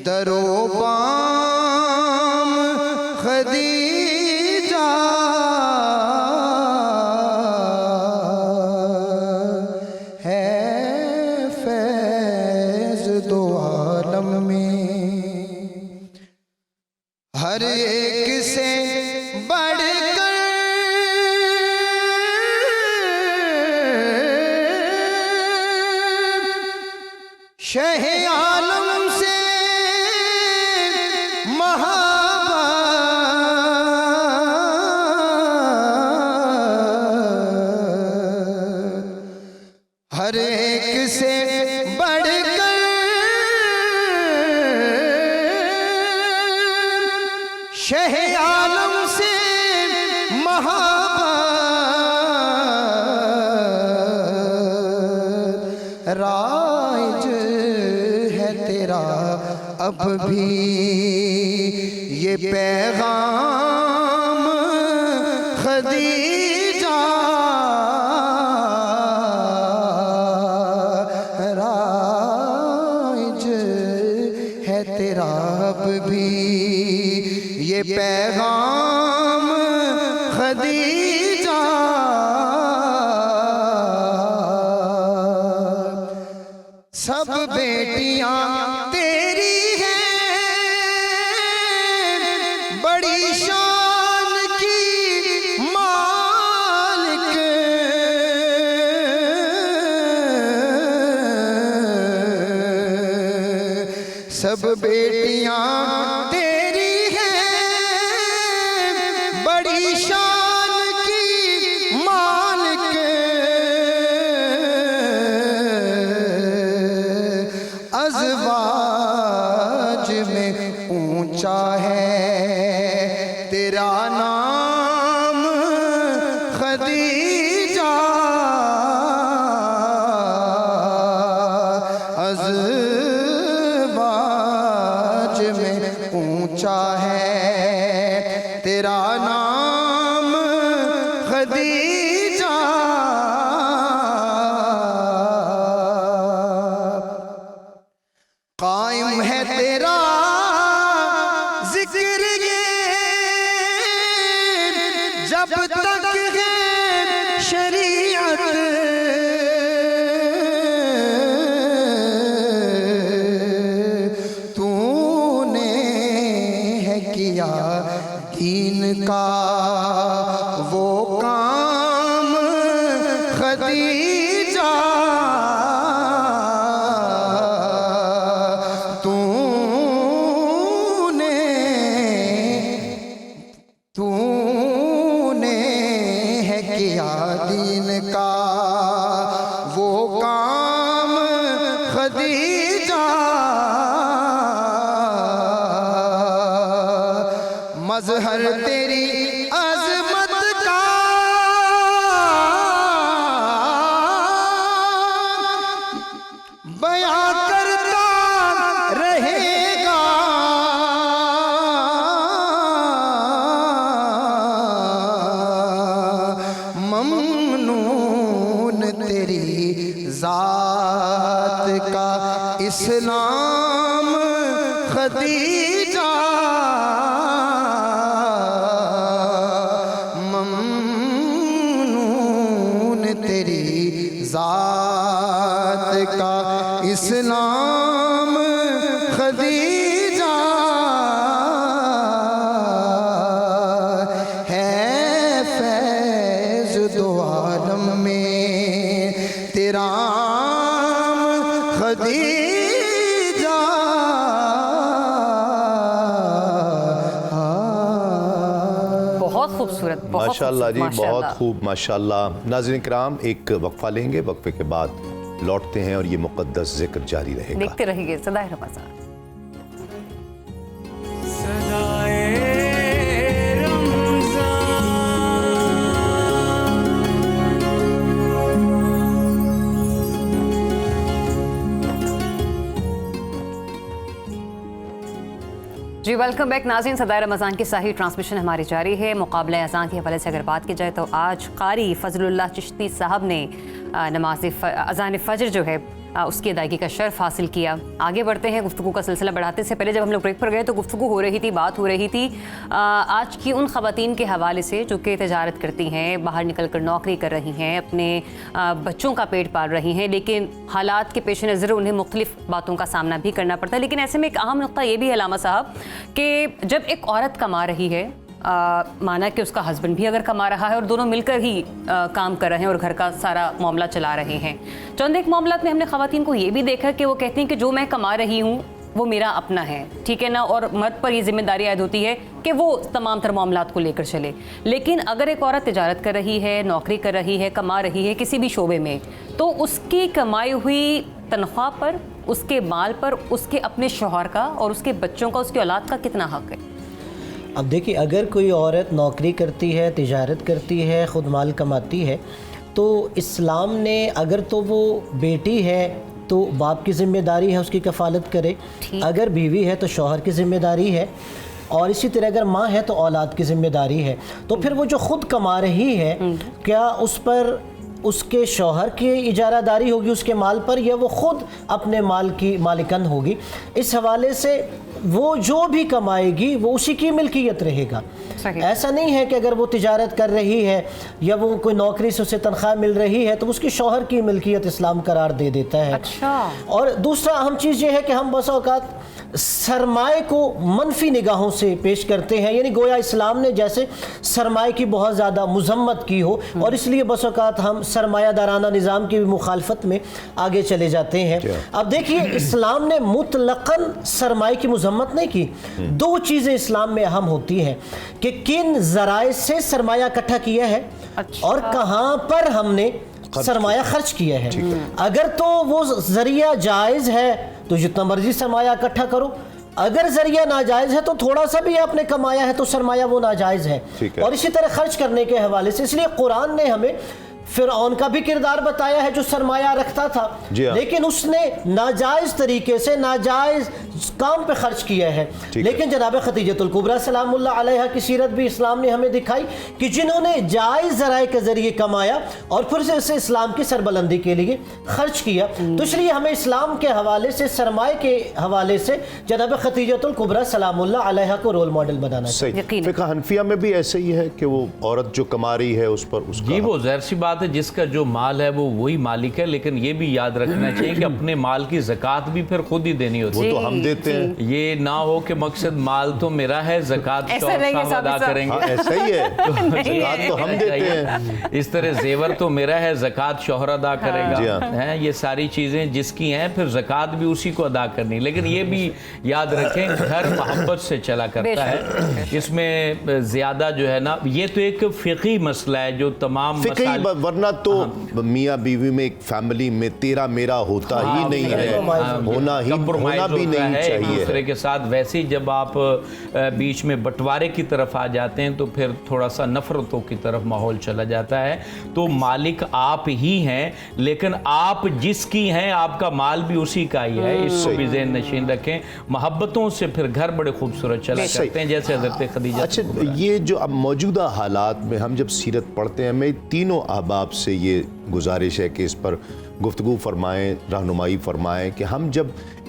درو بام خدیجہ، ہے فیض دو عالم میں، ہر ایک سے بڑھ کر شہ عالم سے ہر ایک سے بڑھ کر شہ عالم سے محبت رائج ہے تیرا اب بھی یہ پیغام خدیجہ رائج ہے تیرا اب بھی یہ پیغام خدیجہ سب بیٹیاں تیری ہیں بڑی شان کی مالک سب بیٹیاں تیری ہیں بڑی شان کی مالک ازواج میں اونچا ہے تیرا نام خدیجہ ازواج میں اونچا ہے تیرا نام خدیجہ قائم ہے تیرا ذکر یہ جب تک ہے شریعت تو نے ہے کیا دین کا وہ کام خدیجہ تو نے ہے کیا دین کا وہ کام خدیجہ مظہر تیری عظمت کا بیان کرتا رہے گا ممنون تیری ذات کا اسلام خدیجہ ممنون تیری ذات کا اسلام خدیجہ ہے فیض دو عالم میں تیرا خدیجہ بہت خوبصورت، بہت ماشاءاللہ جی، خوبصورت، بہت ماشاءاللہ۔ خوب ماشاءاللہ۔ ناظرین کرام، ایک وقفہ لیں گے، وقفے کے بعد لوٹتے ہیں اور یہ مقدس ذکر جاری رہے گا۔ دیکھتے رہیے صدائے رمضان۔ جی ویلکم بیک ناظرین، صدائے رمضان کی صحیح ٹرانسمیشن ہماری جاری ہے۔ مقابلہ اذان کے حوالے سے اگر بات کی جائے تو آج قاری فضل اللہ چشتی صاحب نے نماز اذان فجر جو ہے اس کی ادائیگی کا شرف حاصل کیا۔ آگے بڑھتے ہیں گفتگو کا سلسلہ بڑھاتے سے پہلے جب ہم لوگ بریک پر گئے تو گفتگو ہو رہی تھی، بات ہو رہی تھی آج کی ان خواتین کے حوالے سے جو کہ تجارت کرتی ہیں، باہر نکل کر نوکری کر رہی ہیں، اپنے بچوں کا پیٹ پال رہی ہیں، لیکن حالات کے پیش نظر انہیں مختلف باتوں کا سامنا بھی کرنا پڑتا ہے۔ لیکن ایسے میں ایک اہم نقطہ یہ بھی ہے علامہ صاحب کہ جب ایک عورت کما رہی ہے، مانا کہ اس کا ہسبینڈ بھی اگر کما رہا ہے اور دونوں مل کر ہی کام کر رہے ہیں اور گھر کا سارا معاملہ چلا رہے ہیں، چند ایک معاملات میں ہم نے خواتین کو یہ بھی دیکھا کہ وہ کہتی ہیں کہ جو میں کما رہی ہوں وہ میرا اپنا ہے, ٹھیک ہے نا, اور مرد پر یہ ذمہ داری عائد ہوتی ہے کہ وہ تمام تر معاملات کو لے کر چلے. لیکن اگر ایک عورت تجارت کر رہی ہے, نوکری کر رہی ہے, کما رہی ہے کسی بھی شعبے میں, تو اس کی کمائی ہوئی تنخواہ پر, اس کے مال پر, اس کے اپنے شوہر کا اور اس کے بچوں کا, اس کی اولاد کا کتنا حق ہے؟ اب دیکھیے, اگر کوئی عورت نوکری کرتی ہے, تجارت کرتی ہے, خود مال کماتی ہے, تو اسلام نے اگر تو وہ بیٹی ہے تو باپ کی ذمہ داری ہے اس کی کفالت کرے, اگر بیوی ہے تو شوہر کی ذمہ داری ہے, اور اسی طرح اگر ماں ہے تو اولاد کی ذمہ داری ہے. تو پھر وہ جو خود کما رہی ہے, کیا اس پر اس کے شوہر کی اجارہ داری ہوگی اس کے مال پر, یا وہ خود اپنے مال کی مالکن ہوگی؟ اس حوالے سے وہ جو بھی کمائے گی وہ اسی کی ملکیت رہے گا. ایسا نہیں ہے کہ اگر وہ تجارت کر رہی ہے یا وہ کوئی نوکری سے اسے تنخواہ مل رہی ہے تو اس کی شوہر کی ملکیت اسلام قرار دے دیتا ہے. اور دوسرا اہم چیز یہ ہے کہ ہم بس اوقات سرمائے کو منفی نگاہوں سے پیش کرتے ہیں, یعنی گویا اسلام نے جیسے سرمائے کی بہت زیادہ مذمت کی ہو, اور اس لیے بس اوقات ہم سرمایہ دارانہ نظام کی مخالفت میں آگے چلے جاتے ہیں. اب دیکھیے, اسلام نے مطلقاً سرمائے کی مذمت نہیں کی. دو چیزیں اسلام میں اہم ہوتی ہیں کہ کن ذرائع سے سرمایہ اکٹھا کیا ہے اور کہاں پر ہم نے سرمایہ خرچ کیا ہے. اگر تو وہ ذریعہ جائز ہے تو جتنا مرضی سرمایہ اکٹھا کرو, اگر ذریعہ ناجائز ہے تو تھوڑا سا بھی آپ نے کمایا ہے تو سرمایہ وہ ناجائز ہے. اور اسی طرح خرچ کرنے کے حوالے سے, اس لیے قرآن نے ہمیں فرعون کا بھی کردار بتایا ہے جو سرمایہ رکھتا تھا, لیکن اس نے ناجائز طریقے سے ناجائز کام پہ خرچ کیا ہے. لیکن جناب خدیجۃ الکبریٰ سلام اللہ علیہا کی سیرت بھی اسلام نے ہمیں دکھائی کہ جنہوں نے جائز ذرائع کے ذریعے کمایا اور پھر سے اسے اسلام کی سربلندی کے لیے خرچ کیا. تو اس لیے ہمیں اسلام کے حوالے سے, سرمایہ کے حوالے سے جناب خدیجۃ الکبریٰ سلام اللہ علیہا کو رول ماڈل بنانا چاہیے. فقہ حنفیہ میں بھی ایسے ہی ہے کہ وہ عورت جو کما رہی ہے اس پر اس کا, جی وہ ظاہر سی بات ہے, جس کا جو مال ہے وہ وہی مالک ہے, لیکن یہ بھی یاد رکھنا چاہیے کہ اپنے مال کی زکوٰۃ بھی پھر خود ہی دینی ہوتی ہے. وہ تو ہم دیتے ہیں, یہ نہ ہو کہ مقصد مال تو میرا ہے, زکوٰۃ شوہر صاحب ادا کریں گے. ایسا ہی ہے, زکوٰۃ تو ہم دیتے ہیں. اس طرح زیور تو میرا ہے, زکوٰۃ شوہر ادا کرے گا. یہ ساری چیزیں جس کی ہیں پھر زکوٰۃ بھی اسی کو ادا کرنی. لیکن یہ بھی یاد رکھیں گھر محبت سے چلا کرتا ہے, اس میں زیادہ جو ہے نا, یہ تو ایک فقہی مسئلہ ہے جو تمام فقہی, ورنہ تو میاں بیوی میں ایک فیملی میں تیرا میرا ہوتا ہی نہیں ہے, ہونا بھی نہیں چاہیے دوسرے کے ساتھ. ویسے ہی جب آپ بیچ میں بٹوارے کی طرف آ جاتے ہیں تو پھر تھوڑا سا نفرتوں کی طرف ماحول چلا جاتا ہے. تو مالک آپ ہی ہیں, لیکن آپ جس کی ہیں آپ کا مال بھی اسی کا ہی ہے, اس کو بھی ذہن نشین رکھیں. محبتوں سے پھر گھر بڑے خوبصورت چلا کرتے ہیں, جیسے حضرت خدیجہ. اچھا, یہ جو اب موجودہ حالات میں ہم جب سیرت پڑھتے ہیں, میں تینوں احباب سے یہ گزارش ہے کہ اس پر گفتگو فرمائیں, رہنمائی فرمائیں کہ ہم جب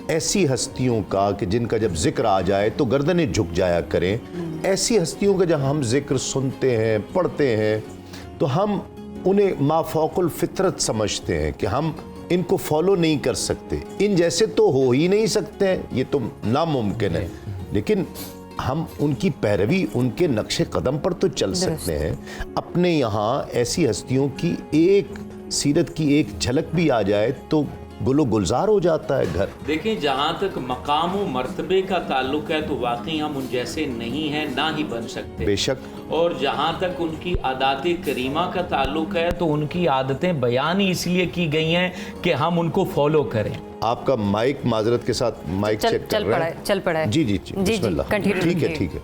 ایسی ہستیوں کا کہ جن کا جب ذکر آ جائے تو گردنیں جھک جایا کریں, ایسی ہستیوں کا جب ہم ذکر سنتے ہیں, پڑھتے ہیں, تو ہم انہیں ما فوق الفطرت سمجھتے ہیں کہ ہم ان کو فالو نہیں کر سکتے, ان جیسے تو ہو ہی نہیں سکتے ہیں, یہ تو ناممکن ہے. لیکن ہم ان کی پیروی, ان کے نقش قدم پر تو چل سکتے ہیں. اپنے یہاں ایسی ہستیوں کی ایک سیرت کی ایک جھلک بھی آ جائے تو گل و گلزار ہو جاتا ہے گھر. دیکھیں, جہاں تک مقام و مرتبے کا تعلق ہے تو واقعی ہم ان جیسے نہیں ہیں, نہ ہی بن سکتے. بے شک. اور جہاں تک ان کی عادات کریمہ کا تعلق ہے تو ان کی عادتیں بیان ہی اس لیے کی گئی ہیں کہ ہم ان کو فالو کریں. آپ کا مائک معذرت کے ساتھ مائک چیک کر رہے ہیں. چل پڑا ہے. جی جی بسم اللہ. ٹھیک ہے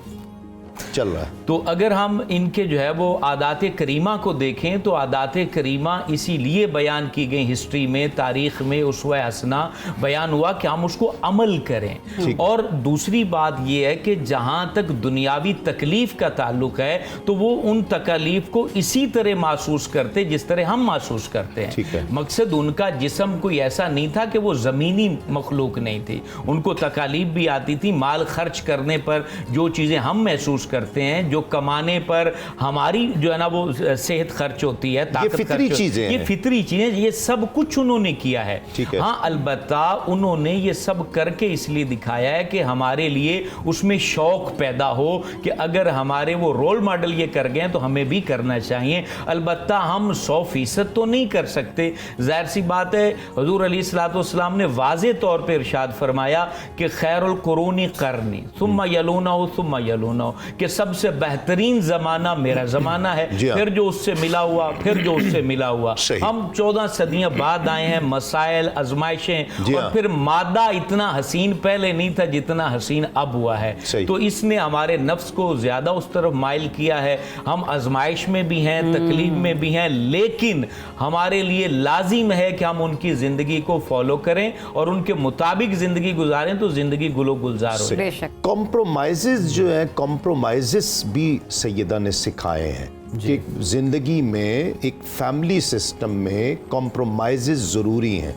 چل رہا ہے. تو اگر ہم ان کے جو ہے وہ عادات کریمہ کو دیکھیں تو عادات کریمہ اسی لیے بیان کی گئی, ہسٹری میں, تاریخ میں اسوہ حسنہ بیان ہوا کہ ہم اس کو عمل کریں. اور دوسری بات یہ ہے کہ جہاں تک دنیاوی تکلیف کا تعلق ہے تو وہ ان تکالیف کو اسی طرح محسوس کرتے جس طرح ہم محسوس کرتے ہیں. مقصد ان کا جسم کوئی ایسا نہیں تھا کہ وہ زمینی مخلوق نہیں تھی, ان کو تکالیف بھی آتی تھی. مال خرچ کرنے پر جو چیزیں ہم محسوس کرتے ہیں, جو کمانے پر ہماری جو ہے نا وہ صحت خرچ ہوتی ہے, طاقت فطری چیزیں ہیں, یہ فطری چیزیں, یہ سب کچھ انہوں نے کیا ہے. ہاں البتہ انہوں نے یہ سب کر کے اس لیے دکھایا ہے کہ ہمارے لیے اس میں شوق پیدا ہو کہ اگر ہمارے وہ رول ماڈل یہ کر گئے تو ہمیں بھی کرنا چاہیے. البتہ ہم 100% تو نہیں کر سکتے, ظاہر سی بات ہے. حضور علیہ الصلوۃ والسلام نے واضح طور پہ ارشاد فرمایا کہ خیر القرون قرنی ثم یلونہ ثم یلونہ, کہ سب سے بہترین زمانہ میرا زمانہ ہے, پھر جو اس سے ملا ہوا, پھر جو اس سے ملا ہوا. ہم 14 صدیاں بعد آئے ہیں, مسائل, آزمائشیں, اور پھر مادہ اتنا حسین پہلے نہیں تھا جتنا حسین اب ہوا ہے. تو اس نے ہمارے نفس کو زیادہ اس طرف مائل کیا ہے. ہم آزمائش میں بھی ہیں, تکلیف میں بھی ہیں, لیکن ہمارے لیے لازم ہے کہ ہم ان کی زندگی کو فالو کریں اور ان کے مطابق زندگی گزاریں تو زندگی گلو گلزار ہو. بے شک کمپرومائزز جو ہیں, کمپرومائزز بھی سیدہ نے سکھائے ہیں کہ زندگی میں ایک فیملی سسٹم میں کمپرومائزز ضروری ہیں.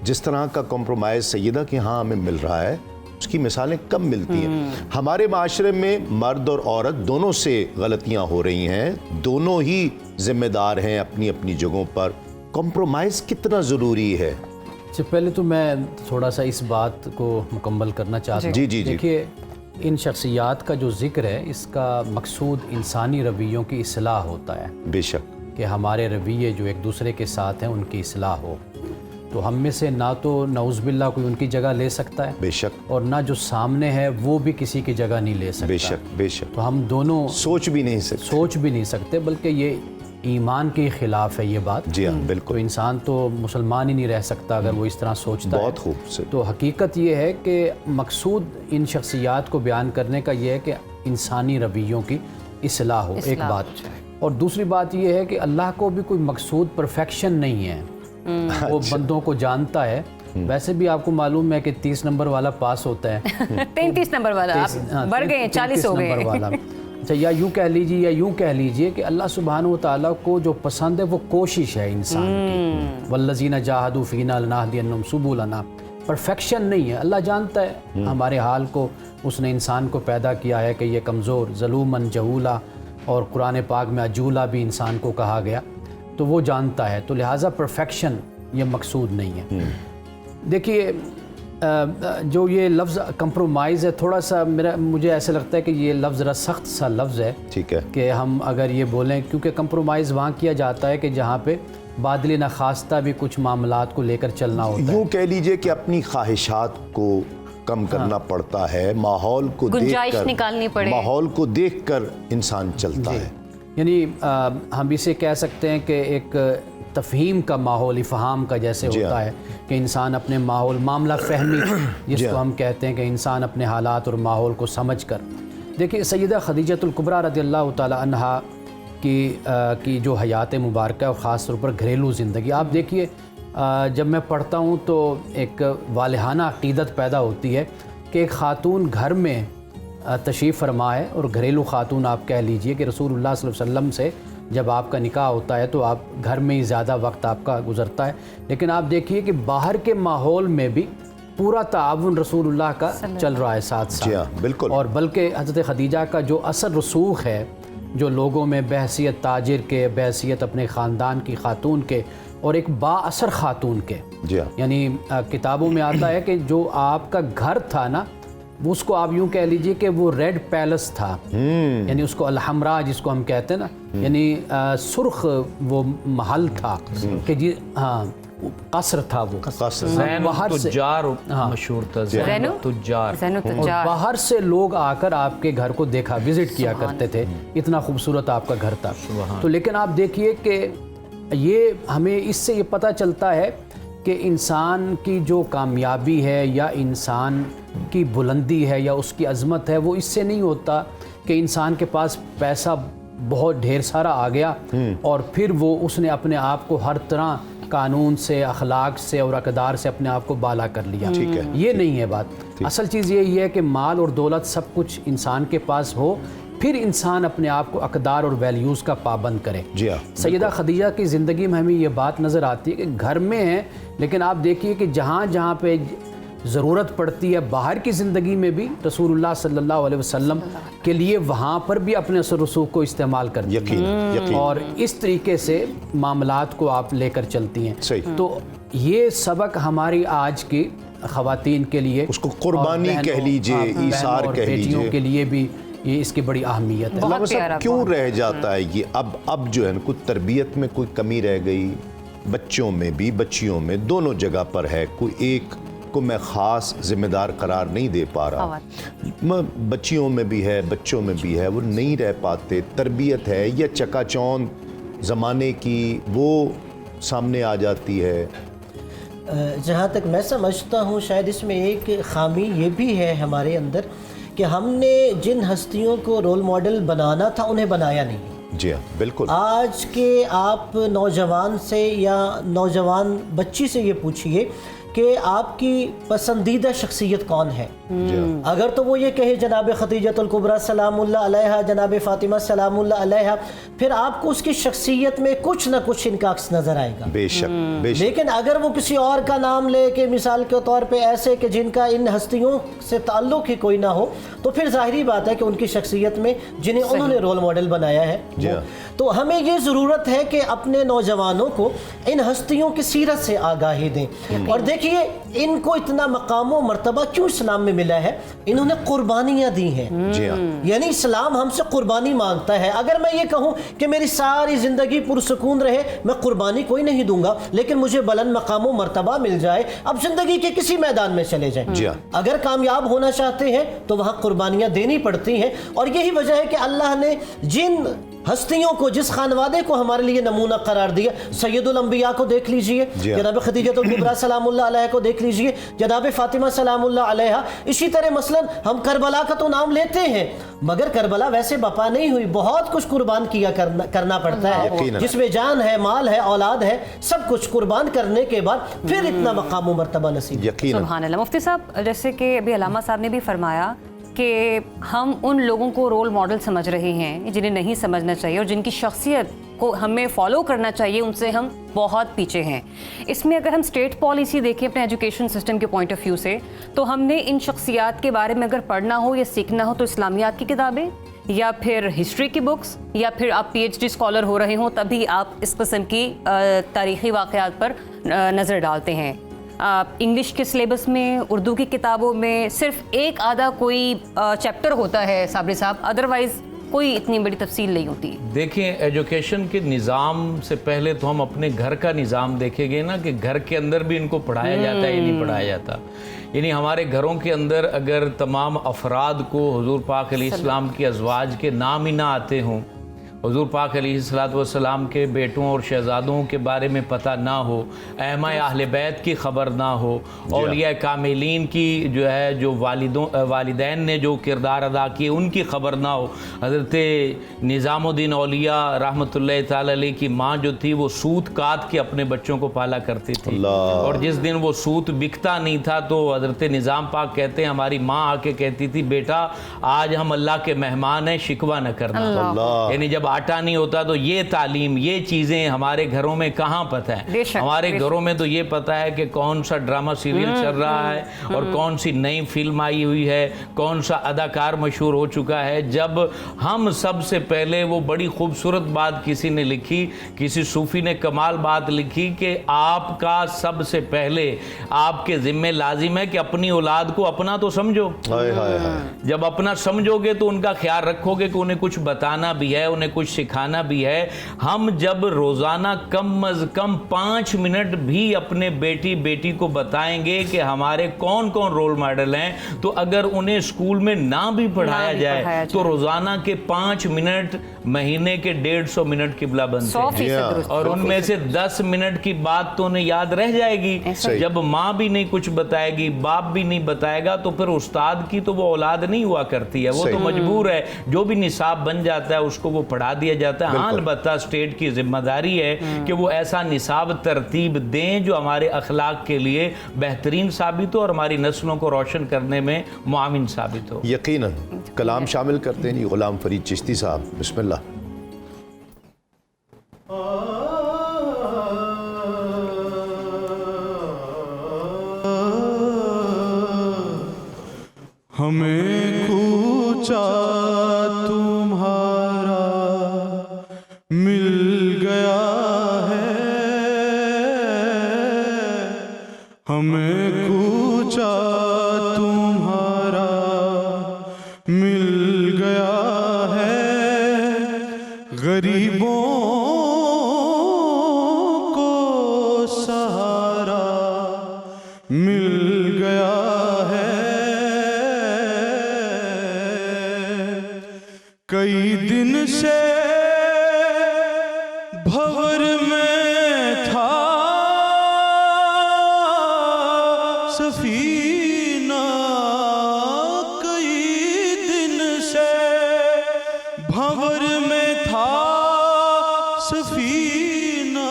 جس طرح کا کمپرومائز سیدہ کہ ہاں ہمیں مل رہا ہے, اس کی مثالیں کم ملتی ہیں. ہمارے معاشرے میں مرد اور عورت دونوں سے غلطیاں ہو رہی ہیں, دونوں ہی ذمہ دار ہیں اپنی اپنی جگہوں پر. کمپرومائز کتنا ضروری ہے؟ سے پہلے تو میں تھوڑا سا اس بات کو مکمل کرنا چاہتا ہوں. جی. دیکھیے, ان شخصیات کا جو ذکر ہے اس کا مقصود انسانی رویوں کی اصلاح ہوتا ہے. بے شک, کہ ہمارے رویے جو ایک دوسرے کے ساتھ ہیں ان کی اصلاح ہو. تو ہم میں سے نہ تو نعوذ باللہ کوئی ان کی جگہ لے سکتا ہے, بے شک, اور نہ جو سامنے ہے وہ بھی کسی کی جگہ نہیں لے سکتا. بے شک, بے شک. تو ہم دونوں سوچ بھی نہیں سکتے, بلکہ یہ ایمان کے خلاف ہے یہ بات. جی ہاں, تو بالکل. انسان تو مسلمان ہی نہیں رہ سکتا اگر وہ اس طرح سوچتا ہے. بہت خوب سے. تو حقیقت یہ ہے کہ مقصود ان شخصیات کو بیان کرنے کا یہ ہے کہ انسانی رویوں کی اصلاح ہو, ایک بات. اور دوسری بات یہ ہے کہ اللہ کو بھی کوئی مقصود پرفیکشن نہیں ہے, وہ بندوں کو جانتا ہے. ویسے بھی آپ کو معلوم ہے کہ 30 نمبر والا پاس ہوتا ہے, 33 نمبر والا بڑھ گئے ہیں, 40 ہو گئے. اچھا, یا یوں کہہ لیجئے کہ اللہ سبحانہ وتعالیٰ کو جو پسند ہے وہ کوشش ہے انسان کی. والذین جاہدوا فینا لنہدینہم سبلنا. پرفیکشن نہیں ہے. اللہ جانتا ہے ہمارے حال کو, اس نے انسان کو پیدا کیا ہے کہ یہ کمزور, ظلومن جہولا, اور قرآن پاک میں عجولا بھی انسان کو کہا گیا, تو وہ جانتا ہے. تو لہٰذا پرفیکشن یہ مقصود نہیں ہے. دیکھیے, جو یہ لفظ کمپرومائز ہے, تھوڑا سا مجھے ایسا لگتا ہے کہ یہ لفظ ذرا سخت سا لفظ ہے. ٹھیک ہے, کہ ہم اگر یہ بولیں, کیونکہ کمپرومائز وہاں کیا جاتا ہے کہ جہاں پہ بادل نخواستہ بھی کچھ معاملات کو لے کر چلنا ہوتا ہے. یوں کہہ لیجئے کہ اپنی خواہشات کو کم کرنا پڑتا ہے, ماحول کو گنجائش نکالنی پڑے, ماحول کو دیکھ کر انسان چلتا ہے. یعنی ہم اسے کہہ سکتے ہیں کہ ایک تفہیم کا ماحول, افہام کا جیسے ہوتا ہے کہ انسان اپنے ماحول, معاملہ فہمی جس کو ہم کہتے ہیں, کہ انسان اپنے حالات اور ماحول کو سمجھ کر. دیکھیے, سیدہ خدیجۃ الکبریٰ رضی اللہ تعالی عنہا کی جو حیات مبارکہ اور خاص طور پر گھریلو زندگی, آپ دیکھیے جب میں پڑھتا ہوں تو ایک والہانہ عقیدت پیدا ہوتی ہے کہ ایک خاتون گھر میں تشریف فرما ہے, اور گھریلو خاتون آپ کہہ لیجئے کہ رسول اللہ صلی اللہ علیہ وسلم سے جب آپ کا نکاح ہوتا ہے تو آپ گھر میں ہی زیادہ وقت آپ کا گزرتا ہے. لیکن آپ دیکھیے کہ باہر کے ماحول میں بھی پورا تعاون رسول اللہ کا چل رہا ہے ساتھ ساتھ. جی ہاں, بالکل. اور بلکہ حضرت خدیجہ کا جو اثر رسوخ ہے, جو لوگوں میں بحیثیت تاجر کے, بحیثیت اپنے خاندان کی خاتون کے, اور ایک با اثر خاتون کے. جی ہاں, یعنی کتابوں میں آتا ہے کہ جو آپ کا گھر تھا نا, اس کو آپ یوں کہہ لیجئے کہ وہ ریڈ پیلس تھا. یعنی اس کو الحمراء جس کو ہم کہتے ہیں نا, یعنی سرخ وہ محل تھا کہ جی ہاں قصر تھا وہ. باہر سے مشہور تھا زین التجار, اور باہر سے لوگ آ کر آپ کے گھر کو دیکھا, وزٹ کیا کرتے تھے, اتنا خوبصورت آپ کا گھر تھا. تو لیکن آپ دیکھیے کہ یہ ہمیں اس سے یہ پتہ چلتا ہے کہ انسان کی جو کامیابی ہے یا انسان کی بلندی ہے یا اس کی عظمت ہے, وہ اس سے نہیں ہوتا کہ انسان کے پاس پیسہ بہت ڈھیر سارا آ گیا اور پھر وہ اس نے اپنے آپ کو ہر طرح قانون سے, اخلاق سے اور اقدار سے اپنے آپ کو بالا کر لیا. یہ نہیں ہے بات. اصل چیز یہی ہے کہ مال اور دولت سب کچھ انسان کے پاس ہو, پھر انسان اپنے آپ کو اقدار اور ویلیوز کا پابند کرے. سیدہ خدیجہ کی زندگی میں ہمیں یہ بات نظر آتی ہے کہ گھر میں ہیں, لیکن آپ دیکھیے کہ جہاں جہاں پہ ضرورت پڑتی ہے باہر کی زندگی میں بھی رسول اللہ صلی اللہ علیہ وسلم کے لیے وہاں پر بھی اپنے اثر رسوخ کو استعمال کرتی ہیں یقین اور اس طریقے سے معاملات کو آپ لے کر چلتی ہیں. صحیح. تو یہ سبق ہماری آج کی خواتین کے لیے, اس کو قربانی اور کہہ بہنوں- لیجئے، بہنوں ایثار اور کہہ بیٹیوں لیجئے. کے لیے بھی یہ اس کی بڑی اہمیت ہے. علامہ پیارا، صاحب کیوں بہت. رہ جاتا ہے یہ اب جو ہے نا کوئی تربیت میں کوئی کمی رہ گئی, بچوں میں بھی بچیوں میں دونوں جگہ پر ہے, کوئی ایک کو میں خاص ذمہ دار قرار نہیں دے پا رہا, بچیوں میں بھی ہے بچوں میں بھی ہے, وہ نہیں رہ پاتے. تربیت ہے یا چکا چوند زمانے کی وہ سامنے آ جاتی ہے. جہاں تک میں سمجھتا ہوں شاید اس میں ایک خامی یہ بھی ہے ہمارے اندر کہ ہم نے جن ہستیوں کو رول ماڈل بنانا تھا انہیں بنایا نہیں. جی ہاں بالکل. آج کے آپ نوجوان سے یا نوجوان بچی سے یہ پوچھئے کہ آپ کی پسندیدہ شخصیت کون ہے, اگر تو وہ یہ کہے جناب خدیجۃ الکبریٰ سلام اللہ علیہا, جناب فاطمہ سلام اللہ علیہا, پھر آپ کو اس کی شخصیت میں کچھ نہ کچھ انعکاس نظر آئے گا. بے شک بے شک. لیکن اگر وہ کسی اور کا نام لے کہ مثال کے طور پہ ایسے کہ جن کا ان ہستیوں سے تعلق ہی کوئی نہ ہو, تو پھر ظاہری بات ہے کہ ان کی شخصیت میں جنہیں انہوں نے رول ماڈل بنایا ہے. تو ہمیں یہ ضرورت ہے کہ اپنے نوجوانوں کو ان ہستیوں کی سیرت سے آگاہی دیں. اور دیکھیے ان کو اتنا مقام و مرتبہ کیوں اسلام میں ملا ہے, انہوں نے قربانیاں دی ہیں. یعنی اسلام ہم سے قربانی مانگتا ہے. اگر میں یہ کہوں کہ میری ساری زندگی پرسکون رہے, میں قربانی کوئی نہیں دوں گا, لیکن مجھے بلند مقام و مرتبہ مل جائے, اب زندگی کے کسی میدان میں چلے جائیں. اگر کامیاب ہونا چاہتے ہیں تو وہاں قربانیاں دینی پڑتی ہیں. اور یہی وجہ ہے کہ اللہ نے جن ہستیوں کو, جس خانوادے کو ہمارے لیے نمونہ قرار دیا, سید الانبیاء کو دیکھ لیجئے, جناب خدیجۃ الکبریٰ سلام اللہ علیہ کو دیکھ لیجئے, جناب فاطمہ سلام اللہ علیہا. اسی طرح مثلا ہم کربلا کا تو نام لیتے ہیں, مگر کربلا ویسے بپا نہیں ہوئی, بہت کچھ قربان کیا کرنا پڑتا ہے, جس میں جان ہے, مال ہے, اولاد ہے, سب کچھ قربان کرنے کے بعد پھر اتنا مقام و مرتبہ نصیب. سبحان اللہ. مفتی صاحب, جیسے کہ ابھی علامہ صاحب نے بھی فرمایا کہ ہم ان لوگوں کو رول ماڈل سمجھ رہے ہیں جنہیں نہیں سمجھنا چاہیے, اور جن کی شخصیت کو ہمیں فالو کرنا چاہیے ان سے ہم بہت پیچھے ہیں. اس میں اگر ہم اسٹیٹ پالیسی دیکھیں اپنے ایجوکیشن سسٹم کے پوائنٹ آف ویو سے, تو ہم نے ان شخصیات کے بارے میں اگر پڑھنا ہو یا سیکھنا ہو تو اسلامیات کی کتابیں, یا پھر ہسٹری کی بکس, یا پھر آپ پی ایچ ڈی اسکالر ہو رہے ہوں تبھی آپ اس قسم کی تاریخی واقعات پر نظر ڈالتے ہیں. انگلش کے سلیبس میں, اردو کی کتابوں میں صرف ایک آدھا کوئی چیپٹر ہوتا ہے صابری صاحب, ادروائز کوئی اتنی بڑی تفصیل نہیں ہوتی. دیکھیں ایجوکیشن کے نظام سے پہلے تو ہم اپنے گھر کا نظام دیکھیں گے نا, کہ گھر کے اندر بھی ان کو پڑھایا جاتا ہے یا نہیں پڑھایا جاتا. یعنی ہمارے گھروں کے اندر اگر تمام افراد کو حضور پاک علیہ السلام کی ازواج کے نام ہی نہ آتے ہوں, حضور پاک علیہ السلام کے بیٹوں اور شہزادوں کے بارے میں پتہ نہ ہو, ائمہ اہل بیت کی خبر نہ ہو, اولیاء کاملین کی جو ہے جو والدین نے جو کردار ادا کیے ان کی خبر نہ ہو. حضرت نظام الدین اولیاء رحمۃ اللہ تعالی علیہ کی ماں جو تھی وہ سوت کاٹ کے اپنے بچوں کو پالا کرتی تھی, اور جس دن وہ سوت بکتا نہیں تھا تو حضرت نظام پاک کہتے ہیں ہماری ماں آ کے کہتی تھی بیٹا آج ہم اللہ کے مہمان ہیں, شکوہ نہ کرنا. یعنی جب آٹا نہیں ہوتا تو یہ تعلیم, یہ چیزیں ہمارے گھروں میں کہاں پتہ ہے. ہمارے گھروں میں تو یہ پتہ ہے کہ کون سا ڈرامہ سیریل چل رہا ہے اور کون سی نئی فلم آئی ہوئی ہے, کون سا اداکار مشہور ہو چکا ہے. جب ہم سب سے پہلے, وہ بڑی خوبصورت بات کسی نے لکھی, کسی صوفی نے کمال بات لکھی کہ آپ کا سب سے پہلے آپ کے ذمہ لازم ہے کہ اپنی اولاد کو اپنا تو سمجھو. جب اپنا سمجھو گے تو ان کا خیال رکھو گے کہ انہیں کچھ بتانا بھی ہے, انہیں کچھ سکھانا بھی ہے. ہم جب روزانہ کم از کم 5 منٹ بھی اپنے بیٹی کو بتائیں گے کہ ہمارے کون کون رول ماڈل ہیں, تو اگر انہیں اسکول میں نہ بھی پڑھایا جائے تو روزانہ کے 5 منٹ مہینے کے 150 منٹ قبلہ بنتے ہیں, اور ان میں سے 10 منٹ کی بات تو انہیں یاد رہ جائے گی. جب ماں بھی نہیں کچھ بتائے گی, باپ بھی نہیں بتائے گا, تو پھر استاد کی تو وہ اولاد نہیں ہوا کرتی ہے, وہ تو مجبور ہے جو بھی نصاب بن جاتا ہے اس کو وہ پڑھا دیا جاتا ہے. ہاں البتہ اسٹیٹ کی ذمہ داری ہے کہ وہ ایسا نصاب ترتیب دیں جو ہمارے اخلاق کے لیے بہترین ثابت ہو اور ہماری نسلوں کو روشن کرنے میں معاون ثابت ہو. یقیناً. کلام شامل کرتے ہیں جی غلام فرید چشتی صاحب, بسم اللہ. ہمیں کوچا تمہارا مل گیا ہے، ہمیں کوچا تمہارا مل گیا ہے، غریبوں کو سہارا مل گیا ہے۔ کئی دن سے بھور میں تھا سفینہ، کئی دن سے بھور میں تھا سفینہ،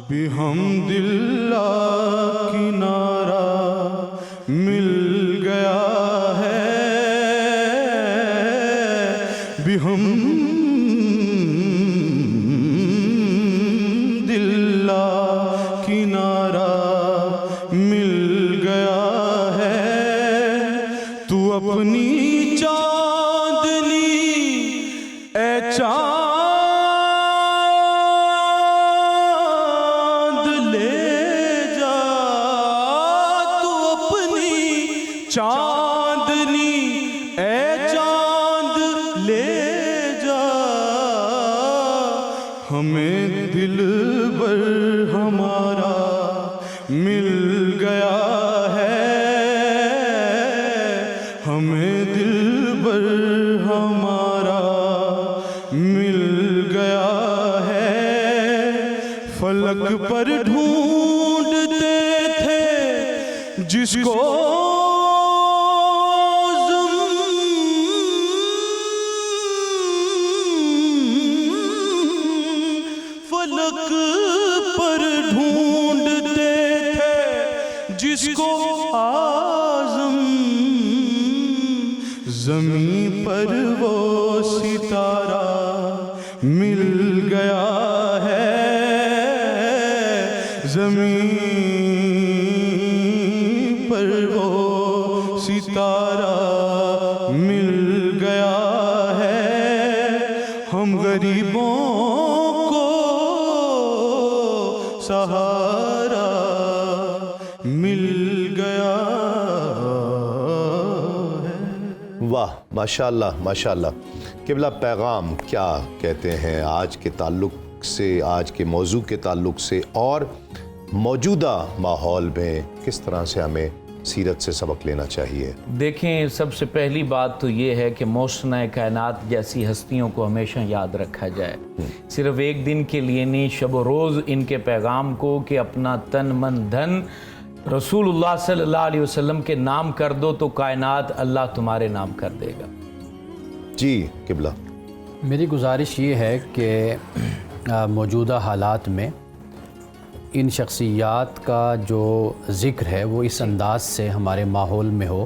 بحمد اللہ کنارہ مل گیا ہے، بحمد اللہ کنارہ مل گیا ہے۔ تو اپنی چاندنی اے چاند لے جا، تو اپنی چاندنی اے چاند لے جا، ہمیں دل بر ہمارا مل گیا ہے، ہمیں دل بر ہمارا مل گیا ہے۔ فلک پر ڈھونڈتے تھے جس کو فلک پر ڈھونڈتے تھے جس کو آزم، زمین پر وہ ستارہ مل گیا ہے، زمین پر وہ ستارہ مل گیا ہے، ہم غریبوں کو سہارا مل گیا ہے۔ واہ، ماشاءاللہ ماشاءاللہ۔ قبلہ پیغام کیا کہتے ہیں آج کے تعلق سے، آج کے موضوع کے تعلق سے، اور موجودہ ماحول میں کس طرح سے ہمیں سیرت سے سبق لینا چاہیے؟ دیکھیں، سب سے پہلی بات تو یہ ہے کہ محسنہ کائنات جیسی ہستیوں کو ہمیشہ یاد رکھا جائے، صرف ایک دن کے لیے نہیں، شب و روز ان کے پیغام کو کہ اپنا تن من دھن رسول اللہ صلی اللہ علیہ وسلم کے نام کر دو تو کائنات اللہ تمہارے نام کر دے گا۔ جی قبلہ، میری گزارش یہ ہے کہ موجودہ حالات میں ان شخصیات کا جو ذکر ہے وہ اس انداز سے ہمارے ماحول میں ہو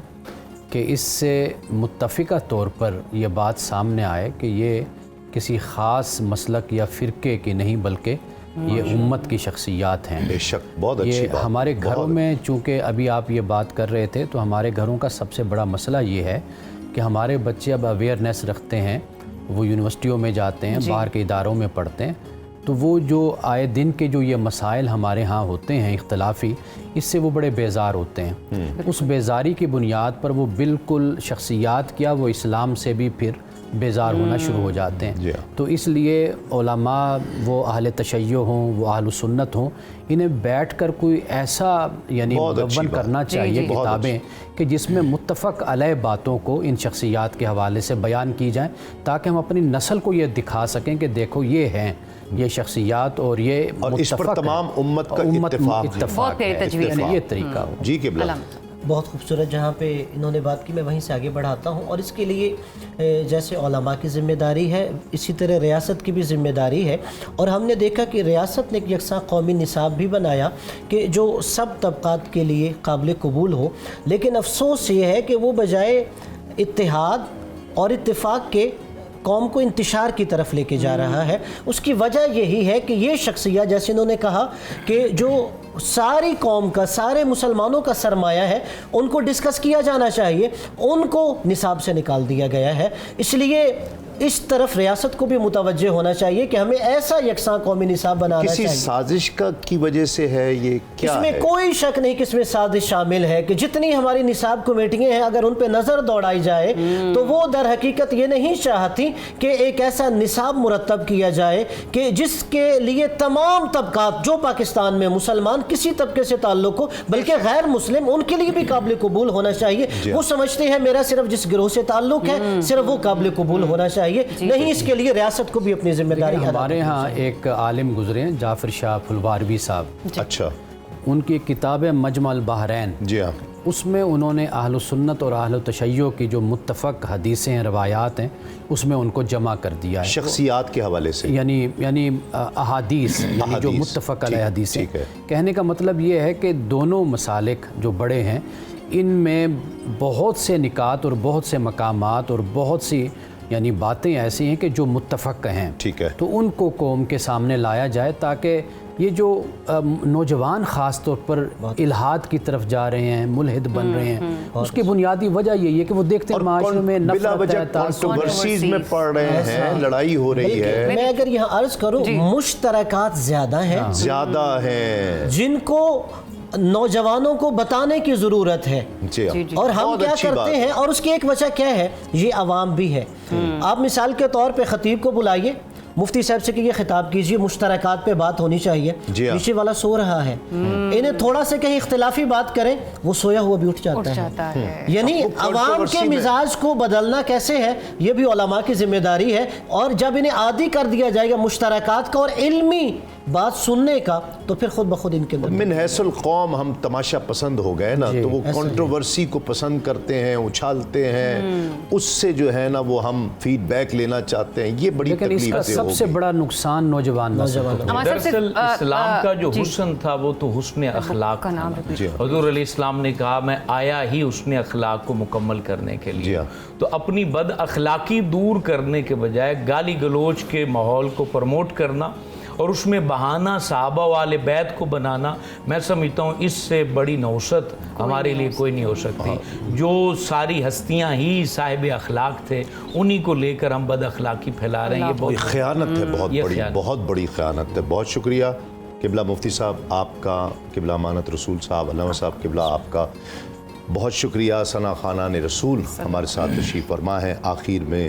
کہ اس سے متفقہ طور پر یہ بات سامنے آئے کہ یہ کسی خاص مسلک یا فرقے کی نہیں بلکہ یہ امت کی شخصیات ہیں۔ بے شک، بہت اچھی یہ بات۔ ہمارے گھروں میں، چونکہ ابھی آپ یہ بات کر رہے تھے، تو ہمارے گھروں کا سب سے بڑا مسئلہ یہ ہے کہ ہمارے بچے اب اویئرنیس رکھتے ہیں، وہ یونیورسٹیوں میں جاتے ہیں، باہر کے اداروں میں پڑھتے ہیں، تو وہ جو آئے دن کے جو یہ مسائل ہمارے ہاں ہوتے ہیں اختلافی، اس سے وہ بڑے بیزار ہوتے ہیں۔ اس بیزاری کی بنیاد پر وہ بالکل شخصیات کیا، وہ اسلام سے بھی پھر بیزار ہونا شروع ہو جاتے ہیں۔ تو اس لیے علماء، وہ اہل تشیع ہوں، وہ اہل سنت ہوں، انہیں بیٹھ کر کوئی ایسا یعنی مدون کرنا چاہیے کتابیں کہ جس میں متفق علیہ باتوں کو ان شخصیات کے حوالے سے بیان کی جائیں، تاکہ ہم اپنی نسل کو یہ دکھا سکیں کہ دیکھو یہ ہیں یہ شخصیات اور یہ اور اس پر تمام امت کا اتفاق ہے، یہ طریقہ ہو۔ جی قبلہ، بہت خوبصورت جہاں پہ انہوں نے بات کی، میں وہیں سے آگے بڑھاتا ہوں۔ اور اس کے لیے جیسے علماء کی ذمہ داری ہے، اسی طرح ریاست کی بھی ذمہ داری ہے۔ اور ہم نے دیکھا کہ ریاست نے ایک یکساں قومی نصاب بھی بنایا کہ جو سب طبقات کے لیے قابل قبول ہو، لیکن افسوس یہ ہے کہ وہ بجائے اتحاد اور اتفاق کے قوم کو انتشار کی طرف لے کے جا رہا ہے. اس کی وجہ یہی ہے کہ یہ شخصیت جیسے انہوں نے کہا کہ جو ساری قوم کا سارے مسلمانوں کا سرمایہ ہے ان کو ڈسکس کیا جانا چاہیے, ان کو نصاب سے نکال دیا گیا ہے. اس لیے اس طرف ریاست کو بھی متوجہ ہونا چاہیے کہ ہمیں ایسا یکساں قومی نصاب بنانا چاہیے. کسی سازش کی وجہ سے ہے یہ کیا اس میں ہے؟ کوئی شک نہیں کہ اس میں سازش شامل ہے کہ جتنی ہماری نصاب کمیٹیاں ہیں اگر ان پہ نظر دوڑائی جائے تو وہ در حقیقت یہ نہیں چاہتی کہ ایک ایسا نصاب مرتب کیا جائے کہ جس کے لیے تمام طبقات جو پاکستان میں مسلمان کسی طبقے سے تعلق ہو بلکہ غیر مسلم ان کے لیے بھی قابل قبول ہونا چاہیے. وہ سمجھتے ہیں میرا صرف جس گروہ سے تعلق ہے صرف وہ قابل قبول ہونا چاہیے, نہیں اس کے لیے ریاست کو بھی اپنی ذمہ داری ادا. ہمارے ہاں ایک عالم گزرے ہیں جعفر شاہ پھلواروی صاحب, اچھا, ان کی کتاب ہے مجمع البحرین, جی ہاں, اس میں انہوں نے اہل السنت اور اہل التشیع کی جو متفق حدیثیں ہیں روایات ہیں اس میں ان کو جمع کر دیا ہے. شخصیات کے حوالے سے یعنی احادیث یعنی جو متفق علیہ حدیثیں. کہنے کا مطلب یہ ہے کہ دونوں مسالک جو بڑے ہیں ان میں بہت سے نکات اور بہت سے مقامات اور بہت سی یعنی باتیں ایسی ہیں کہ جو متفق ہیں. ٹھیک ہے, تو ان کو قوم کے سامنے لایا جائے تاکہ یہ جو نوجوان خاص طور پر الہاد کی طرف جا رہے ہیں, ملحد بن رہے ہیں, اس کی بنیادی وجہ یہی ہے کہ وہ دیکتے ہیں معاشرے میں بلا نفرت وجہ ہے, تعصب ہے. کنٹروورسیز میں پڑ رہے ہیں, لڑائی ہو رہی ہے, میں اگر یہاں عرض کروں مشترکات زیادہ ہیں جن کو نوجوانوں کو بتانے کی ضرورت ہے. اور ہم کیا کرتے ہیں, اور اس کی ایک وجہ کیا ہے, یہ عوام بھی ہے. آپ مثال کے طور پہ خطیب کو بلائیے, مفتی صاحب سے کہ یہ خطاب کیجئے, مشترکات پہ بات ہونی چاہیے. نیچے والا سو رہا ہے, انہیں تھوڑا سے کہیں اختلافی بات کریں وہ سویا ہوا بھی اٹھ جاتا ہے. یعنی عوام کے مزاج کو بدلنا کیسے ہے یہ بھی علماء کی ذمہ داری ہے. اور جب انہیں عادی کر دیا جائے گا مشترکات کا اور علمی بات سننے کا تو پھر خود بخود ان کے اندر من حیث القوم ہم تماشا پسند ہو گئے نا, تو وہ کنٹروورسی کو پسند کرتے ہیں, اچھالتے ہیں, اس سے جو ہے نا وہ ہم فیڈ بیک لینا چاہتے ہیں. یہ بڑی لیکن اس کا تکلیف سب سے بڑا نقصان نوجوان نسل کو. دراصل اسلام کا جو حسن تھا وہ تو حسن اخلاق تھا. حضور علیہ السلام نے کہا میں آیا ہی حسن اخلاق کو مکمل کرنے کے لیے. تو اپنی بد اخلاقی دور کرنے کے بجائے گالی گلوچ کے ماحول کو پروموٹ کرنا اور اس میں بہانہ صحابہ والے بیت کو بنانا, میں سمجھتا ہوں اس سے بڑی نوست ہمارے لیے کوئی نہیں ہو سکتی. جو ساری ہستیاں ہی صاحب اخلاق تھے انہی کو لے کر ہم بد اخلاقی پھیلا رہے ہیں. یہ بہت خیانت ہے, بہت بڑی خیانت ہے. بہت شکریہ قبلہ مفتی صاحب آپ کا, قبلہ امانت رسول صاحب علامہ صاحب قبلہ آپ کا بہت شکریہ. ثنا خانان رسول ہمارے ساتھ تشریف فرما ہے. آخر میں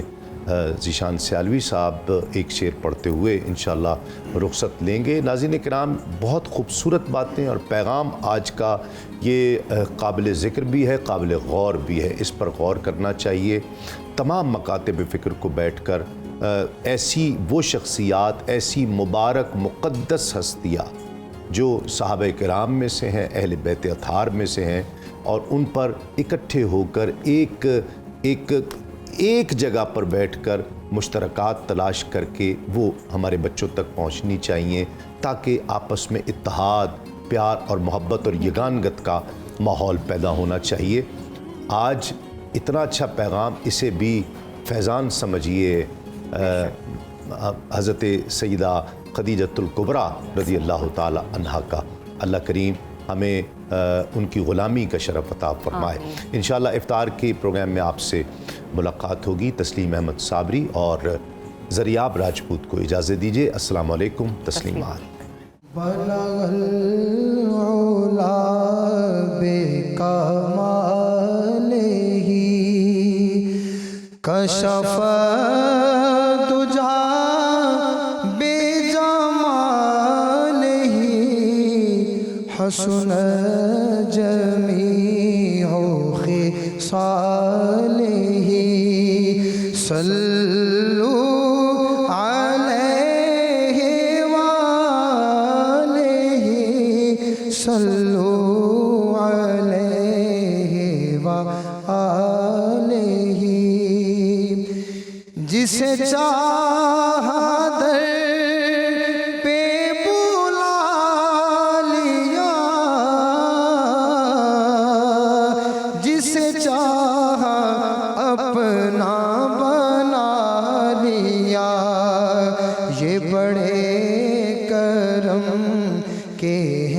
ذیشان سیالوی صاحب ایک شعر پڑھتے ہوئے انشاءاللہ رخصت لیں گے. ناظرین کرام, بہت خوبصورت باتیں اور پیغام آج کا یہ قابل ذکر بھی ہے, قابل غور بھی ہے. اس پر غور کرنا چاہیے. تمام مکاتب فکر کو بیٹھ کر ایسی وہ شخصیات, ایسی مبارک مقدس ہستیاں جو صحابہ کرام میں سے ہیں, اہل بیت اطہار میں سے ہیں, اور ان پر اکٹھے ہو کر ایک جگہ پر بیٹھ کر مشترکات تلاش کر کے وہ ہمارے بچوں تک پہنچنی چاہیے تاکہ آپس میں اتحاد, پیار اور محبت اور یگانگت کا ماحول پیدا ہونا چاہیے. آج اتنا اچھا پیغام, اسے بھی فیضان سمجھیے حضرت سیدہ خدیجۃ الکبریٰ رضی اللہ تعالی عنہا کا. اللہ کریم ہمیں ان کی غلامی کا شرف عطا فرمائے. انشاءاللہ افطار کے پروگرام میں آپ سے ملاقات ہوگی. تسلیم احمد صابری اور زریاب راجپوت کو اجازت دیجیے. السلام علیکم. تسلیمات. بلغ العلا بکمالہ کشف الدجی بجمالہ حسن جمیع خصالہ صلو علیہ وآلہ صلو علیہ وآلہ جسے چاہا در پہ بلا لیا جسے چاہا اپنا بنا لیا